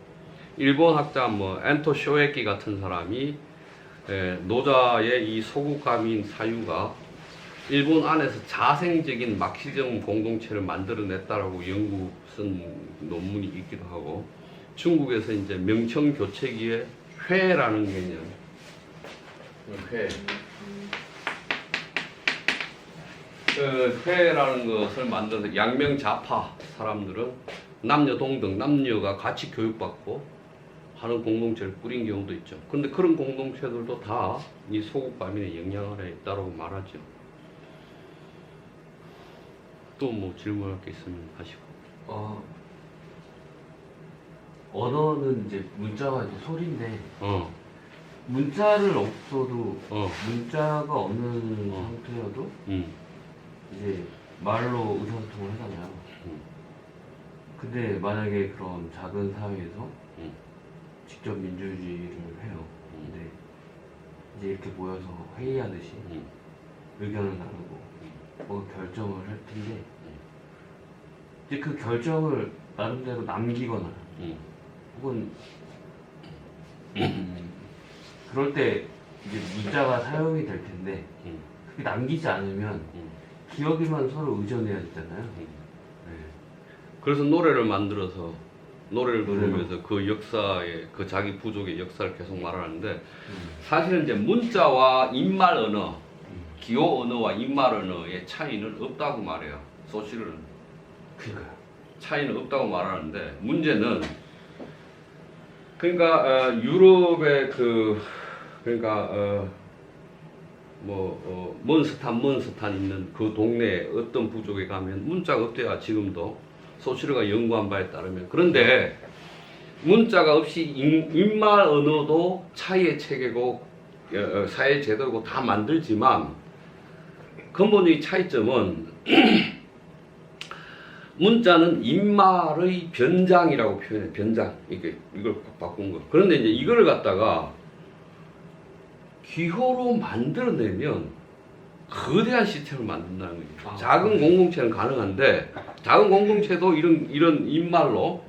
일본 학자 뭐 엔토 쇼에키 같은 사람이 노자의 이 소국과민 사유가 일본 안에서 자생적인 막시즘 공동체를 만들어냈다라고 연구 쓴 논문이 있기도 하고 중국에서 이제 명청교체기의 회라는 개념, 회라는 것을 만들어서 양명자파 사람들은 남녀 동등, 남녀가 같이 교육받고 하는 공동체를 꾸린 경우도 있죠. 근데 그런 공동체들도 다 이 소국과민의 영향 아래 있다고 말하죠. 또 뭐 질문할 게 있으면 하시고. 언어는 이제 문자가 이제 소리인데 문자를 없어도 문자가 없는 상태여도 이제 말로 의사소통을 하잖아요. 근데 만약에 그런 작은 사회에서 직접 민주주의를 해요. 근데 이제 이렇게 모여서 회의하듯이 의견을 나누고 뭐 결정을 할 텐데 이제 그 결정을 나름대로 남기거나 혹은 그럴 때 이제 문자가 사용이 될 텐데 그게 남기지 않으면 기억에만 서로 의존해야 되잖아요. 네. 그래서 노래를 만들어서 노래를 노래로. 부르면서 그 역사의 그 자기 부족의 역사를 계속 말하는데 사실은 이제 문자와 입말 언어, 기호 언어와 입말 언어의 차이는 없다고 말해요. 소실은 그러니까요. 차이는 없다고 말하는데 문제는 그러니까 유럽의 그 그러니까 먼스탄 있는 그 동네에 어떤 부족에 가면 문자가 없대요. 지금도 소시르가 연구한 바에 따르면. 그런데 문자가 없이 입말 언어도 차이의 체계고 사회 제도고 다 만들지만 근본적인 차이점은 문자는 입말의 변장이라고 표현해. 변장. 이걸 바꾼 거. 그런데 이제 이거를 갖다가 기호로 만들어내면 거대한 시스템을 만든다는 거죠. 작은 공동체는 가능한데 작은 공동체도 이런 입말로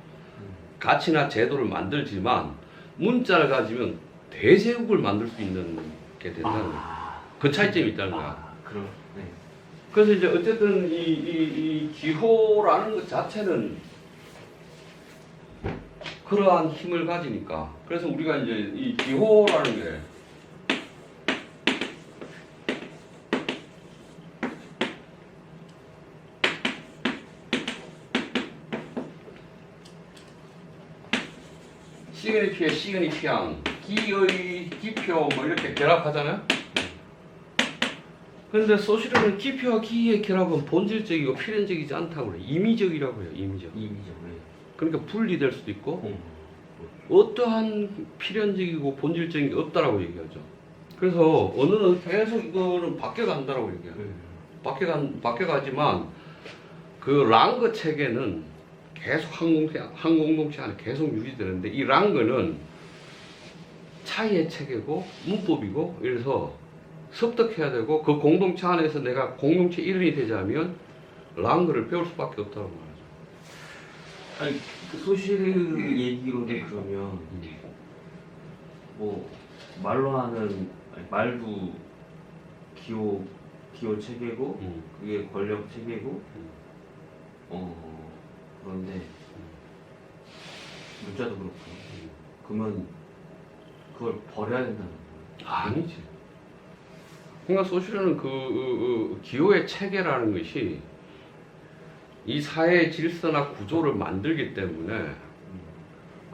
가치나 제도를 만들지만 문자를 가지면 대제국을 만들 수 있는 게 된다는 거예요. 그 차이점이 있다는 거야. 네. 그래서 이제 어쨌든 이 기호라는 것 자체는 그러한 힘을 가지니까. 그래서 우리가 이제 이 기호라는 게 시그니피에 시그니피앙, 기의 기표 뭐 이렇게 결합하잖아요. 그런데 소시르는 기표와 기의 결합은 본질적이고 필연적이지 않다고 그래요. 임의적이라고 해요. 임의적. 그러니까 분리될 수도 있고 어떠한 필연적이고 본질적인 게 없다라고 얘기하죠. 그래서 언어는 계속 이거는 바뀌어간다라고 얘기해요. 바뀌어가지만 그 랑그 체계는 계속 한 공동체 안에 계속 유지되는데 이 랑그는 차이의 체계고 문법이고 이래서 습득해야 되고 그 공동체 안에서 내가 공동체 일원이 되자면 랑그를 배울 수밖에 없다고 말하죠. 아니 그 소시르 얘기로는 그러면 뭐 말로 하는 말도 기호 체계고 그게 권력 체계고 그런데 문자도 그렇고 그러면 그걸 버려야 된다는 거예요? 아니지. 그러니까 소시르는 기호의 체계라는 것이 이 사회의 질서나 구조를 만들기 때문에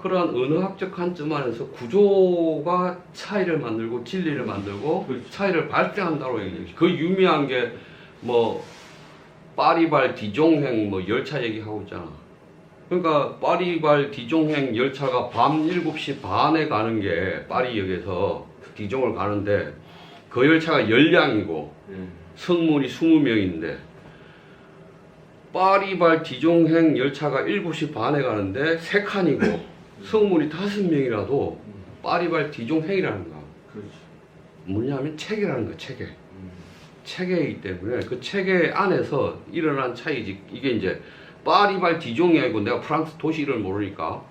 그러한 언어학적 관점 안에서 구조가 차이를 만들고 진리를 만들고 그렇죠. 차이를 발생한다고 얘기해요. 그 유명한 게 뭐 파리발 디종행 뭐 열차 얘기하고 있잖아. 그러니까 파리발 디종행 열차가 밤 7시 반에 가는 게 파리역에서 디종을 가는데 그 열차가 열량이고 승무원이 20명인데 파리발 디종행 열차가 7시 반에 가는데 3칸이고 승무원이 5명이라도 파리발 디종행이라는 거야. 그렇죠. 뭐냐면 체계라는 거야. 체계이기 때문에 그 체계 안에서 일어난 차이지. 이게 이제 파리발 디종이 아니고 내가 프랑스 도시 이름을 모르니까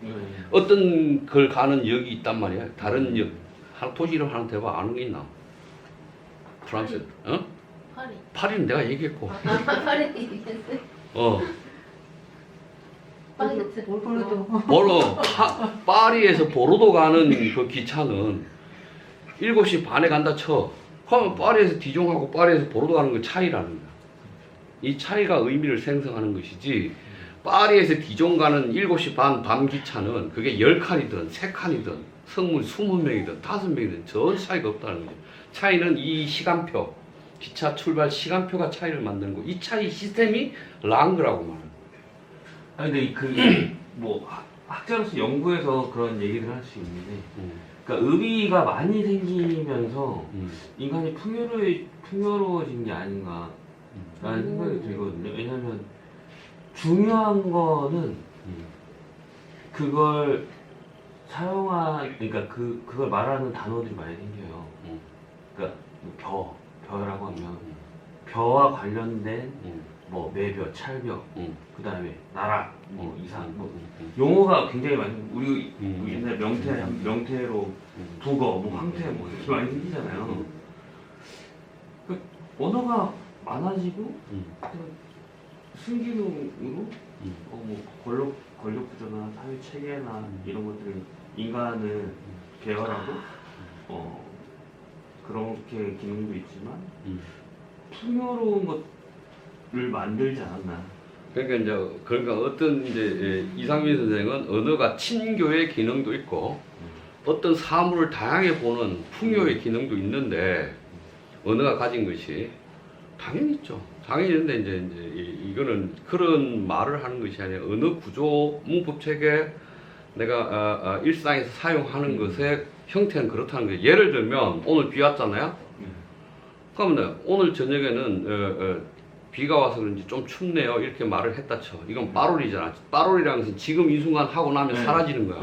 어떤 걸 가는 역이 있단 말이야. 다른 역 도시 이름 하나 대봐. 아는 게 있나? 프랑스 파리는 내가 얘기했고. 파리에서 보르도 가는 그 기차는 7시 반에 간다 쳐. 그러면 파리에서 디종하고 파리에서 보르도 가는 건 차이라는 거야. 이 차이가 의미를 생성하는 것이지 파리에서 디종 가는 7시 반 밤 기차는 그게 10칸이든 3칸이든 승무원 20명이든 5명이든 전 차이가 없다는 거죠. 차이는 이 시간표, 기차 출발 시간표가 차이를 만드는 거. 이 차이 시스템이 랑그라고 말해요. 아니 근데 뭐 학자로서 연구해서 그런 얘기를 할 수 있는데 그러니까 의미가 많이 생기면서 인간이 풍요로워진 게 아닌가라는 생각이 들거든요. 왜냐하면 중요한 거는 그걸 그러니까 그걸 말하는 단어들이 많이 생겨요. 그러니까 벼라고 하면 벼와 관련된 뭐 매벼, 찰벼, 그 다음에 나락, 뭐 이상, 뭐 용어가 굉장히 많이 우리 옛날 명태로 북어, 뭐 황태 뭐 이렇게 많이 생기잖아요. 그 언어가 많아지고 그 순기능으로 뭐 권력 구조나 사회 체계나 이런 것들을 인간을 개발하고 그렇게 기능도 있지만 풍요로운 것을 만들지 않았나. 그러니까 어떤 이제 이상민 선생은 언어가 친교의 기능도 있고 어떤 사물을 다양하게 보는 풍요의 기능도 있는데 언어가 가진 것이 당연히 있죠. 당연히 있는데 이제 이거는 그런 말을 하는 것이 아니라 언어 구조, 문법 체계 내가 일상에서 사용하는 것의 형태는 그렇다는 거예요. 예를 들면 오늘 비 왔잖아요. 그러면 오늘 저녁에는 비가 와서 그런지 좀 춥네요 이렇게 말을 했다 쳐. 이건 빠롤이잖아. 빠롤이라는 것은 지금 이 순간 하고 나면 사라지는 거야.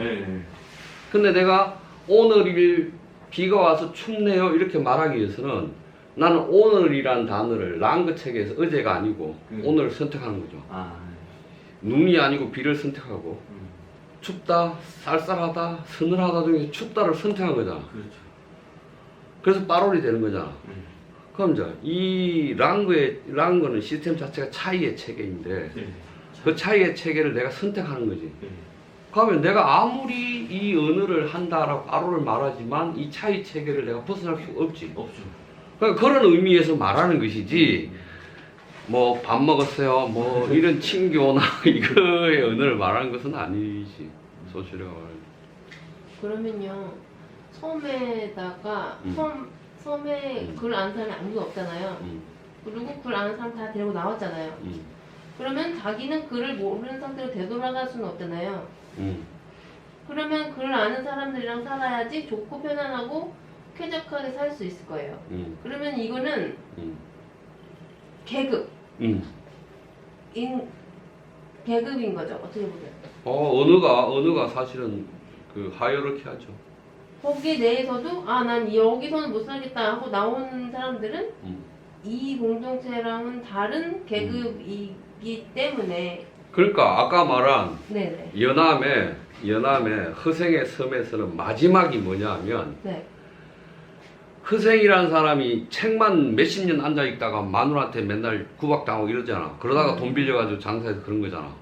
근데 내가 오늘 비가 와서 춥네요 이렇게 말하기 위해서는 나는 오늘이란 단어를 랑그 체계에서 어제가 아니고 오늘을 선택하는 거죠. 눈이 아니고 비를 선택하고 춥다, 쌀쌀하다, 서늘하다 중에 춥다를 선택한 거잖아. 그렇죠. 그래서 빠롤이 되는 거잖아. 그럼 이제 이 랑그는 시스템 자체가 차이의 체계인데 그 차이의 체계를 내가 선택하는 거지. 그러면 내가 아무리 이 언어를 한다라고 빠롤을 말하지만 이 차이 체계를 내가 벗어날 수가 없지. 없죠. 그러니까 그런 의미에서 말하는 것이지. 뭐 밥 먹었어요. 뭐 이런 친교나 이거의 언어를 말하는 것은 아니지. 소실이가 말하는. 그러면요 섬에다가 섬에 글 아는 사람이 아무도 없잖아요. 그리고 글 아는 사람 다 데리고 나왔잖아요. 그러면 자기는 글을 모르는 상태로 되돌아갈 수는 없잖아요. 그러면 글을 아는 사람들이랑 살아야지 좋고 편안하고 쾌적하게 살 수 있을 거예요. 그러면 이거는 계급 계급인 거죠. 어떻게 보면. 언어가 사실은 그 하이어르키 하죠. 거기에 대해서도 난 여기서는 못 살겠다 하고 나오는 사람들은 이 공동체랑은 다른 계급이기 때문에. 그러니까 아까 말한 네네. 연암의 허생의 섬에서는 마지막이 뭐냐면 네. 허생이라는 사람이 책만 몇십 년 앉아 있다가 마누라한테 맨날 구박당하고 이러잖아. 그러다가 돈 빌려가지고 장사해서 그런 거잖아.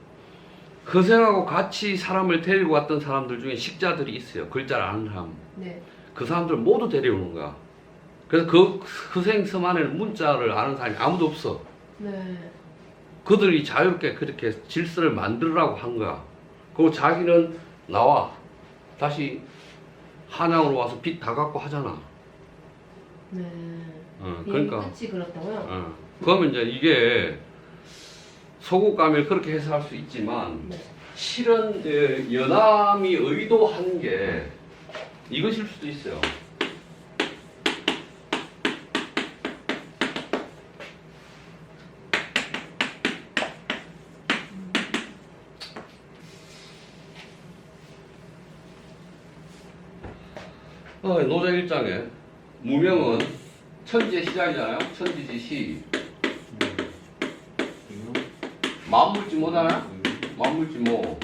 허생하고 같이 사람을 데리고 왔던 사람들 중에 식자들이 있어요. 글자를 아는 사람. 네. 그 사람들 모두 데려오는 거야. 그래서 그 허생 섬 안에는 문자를 아는 사람이 아무도 없어. 네. 그들이 자유롭게 그렇게 질서를 만들으라고 한 거야. 그리고 자기는 나와. 다시 한양으로 와서 빚 다 갚고 하잖아. 네. 그러니까. 끝이 그렇다고요? 그러면 이제 이게 소국감을 그렇게 해석할 수 있지만 네. 실은 연암이 의도한 게 이것일 수도 있어요. 노자 1장에 무명은 천지의 시작이잖아요. 천지지 시. 만물지 뭐잖아요. 만물지 뭐.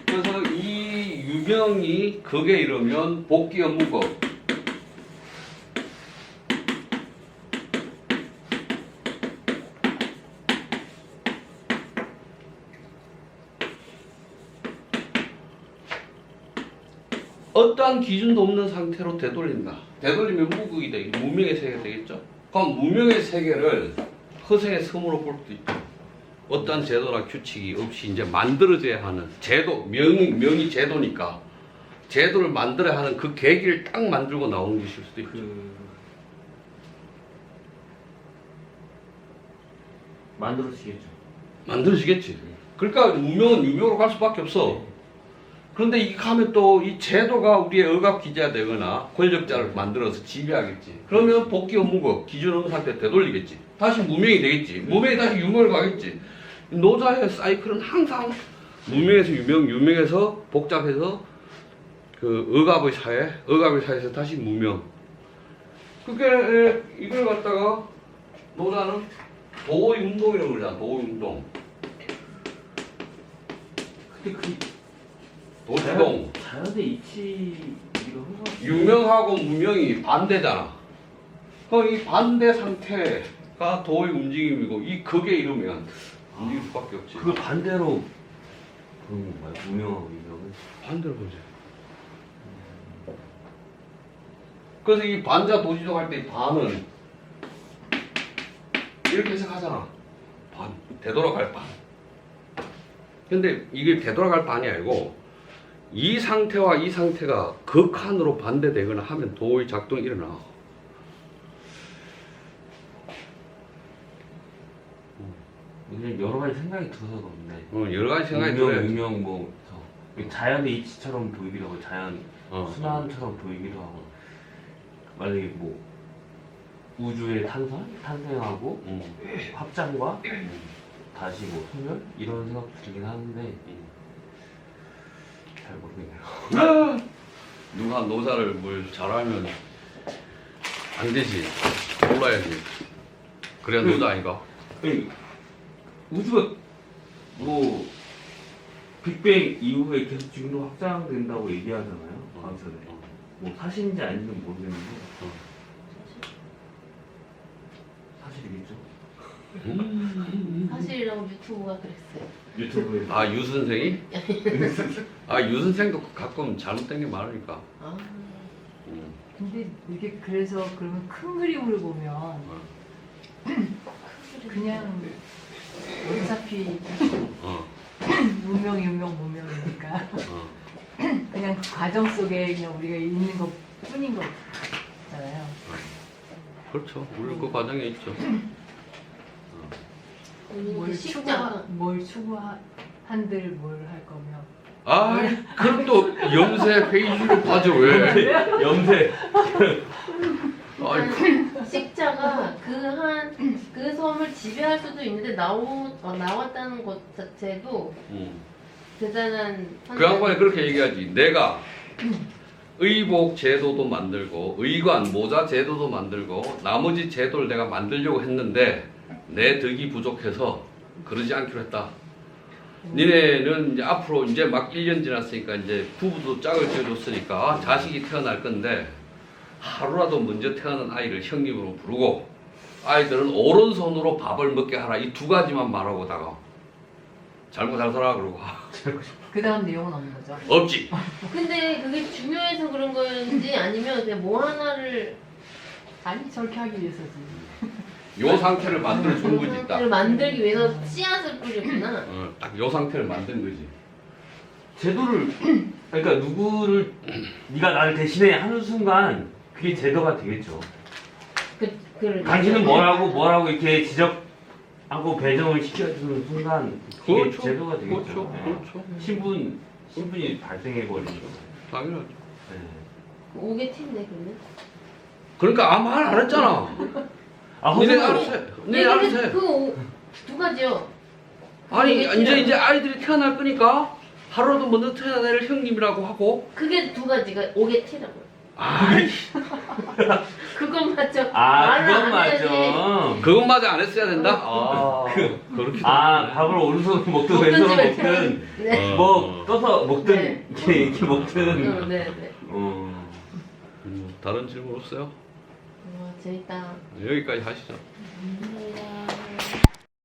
그래서 이 유명이 극에 이르면 복귀 업무법. 어떠한 기준도 없는 상태로 되돌린다. 되돌리면 무극이 되고 무명의 세계가 되겠죠. 그럼 무명의 세계를 허생의 섬으로 볼 수도 있죠. 어떠한 제도나 규칙이 없이 이제 만들어져야 하는 제도, 명이 제도니까 제도를 만들어야 하는 그 계기를 딱 만들고 나오는 것일 수도 있죠. 만들어지겠죠. 만들어지겠지. 그러니까 무명은 유명으로 갈 수밖에 없어. 그런데 이 가면 또 이 제도가 우리의 억압 기제가 되거나 권력자를 만들어서 지배하겠지. 그러면 복귀 업무법, 기준 없는 상태 되돌리겠지. 다시 무명이 되겠지. 무명이 다시 유명을 가겠지. 노자의 사이클은 항상 무명에서 유명에서 복잡해서 그 억압의 사회에서 다시 무명. 그게 이걸 갖다가 노자는 도의운동이라고 그러잖아. 도의운동. 근데 그 도주동. 자연의 이치가 항상 유명하고 무명이 반대잖아. 그럼 이 반대 상태가 도의 움직임이고 이 극에 이르면 움직일 수밖에 없지. 그 반대로 그런 건가요? 무명하고 유명은? 반대로 보지. 그래서 이 반자 도지적 할 때 이 반은 이렇게 해석하잖아. 반. 되돌아갈 반. 근데 이게 되돌아갈 반이 아니고 이 상태와 이 상태가 극한으로 반대되거나 하면 도의 작동이 일어나. 그냥 여러 가지 생각이 들어서 그런데 여러 가지 생각이 유명, 들어야지. 유명 뭐 자연의 이치처럼 보이기도 하고 자연 순환처럼 보이기도 하고 만약에 뭐 우주의 탄생하고 확장과 다시 뭐 소멸 이런 생각 들긴 하는데 잘 모르겠네요. 누가 노자를 뭘 잘하면 안 되지. 몰라야지. 그래야 노자 아닌가? 아니, 우주가 뭐 빅뱅 이후에 계속 지금도 확장된다고 얘기하잖아요. 과학자들. 뭐 사실인지 아닌지는 모르겠는데 사실이겠죠. 사실이라고 유튜브가 그랬어요. 유튜브에 아, 유 선생이? 아, 유 선생도 가끔 잘못된 게 많으니까. 아, 근데 이게 그래서 그러면 큰 그림으로 보면 그냥 어차피 어, 무명 유명 무명이니까 어. 그냥 그 과정 속에 그냥 우리가 있는 것 뿐인 거잖아요. 그렇죠. 우리 그 과정에 있죠. 뭘 식자. 추구한들 뭘 할 거면 아, 그럼 또 염세 페이지로 빠져 왜? 염세 아이, 식자가 그 섬을 지배할 수도 있는데 나왔다는 것 자체도 대단한. 그 양반이 그렇게 얘기하지. 내가 의복 제도도 만들고 의관 모자 제도도 만들고 나머지 제도를 내가 만들려고 했는데 내 덕이 부족해서 그러지 않기로 했다. 니네는 이제 앞으로 이제 막 1년 지났으니까 이제 부부도 짝을 지어줬으니까 자식이 태어날 건데 하루라도 먼저 태어난 아이를 형님으로 부르고 아이들은 오른손으로 밥을 먹게 하라. 이 두 가지만 말하고다가 잘못 잘 살아 그러고 그 다음 내용은 없는 거죠. 없지. 근데 그게 중요해서 그런 건지 아니면 그냥 뭐 하나를 아니 저렇게 하기 위해서지. 요 상태를 만들어 준 그 거지 딱. 상태를 만들기 위해서 씨앗을 뿌렸구나. 딱 요 상태를 만든 거지. 제도를 그러니까 누구를 네가 나를 대신해 하는 순간 그게 제도가 되겠죠. 당신은 뭐라고 이렇게 지적하고 배정을 시켜주는 순간 그게 그렇죠. 제도가 되겠죠. 그렇죠. 네. 그렇죠. 신분이 발생해 버리죠. 당연하죠. 네. 오게 튄네 그러면. 그러니까 아무 말 안 했잖아. 아 니네 허세가 알아서 해. 니네 알아서 해. 그두 가지요. 아니 그게 이제 아이들이 태어날 거니까 하루라도 먼저 태어난 애를 형님이라고 하고. 그게 두 가지가 오게 튀라고요. 아이, 그건 맞죠. 아 말을 그건 안 해야지. 맞죠. 그것마저 안 했어야 된다. 아, 그렇게. 밥을 오른손으로 먹든 먹든지 왼손으로 말든지. 먹든 네. 뭐 떠서 먹든 네. 이렇게 먹든 네, 네. 다른 질문 없어요? 재밌다. 여기까지 하시죠. 감사합니다.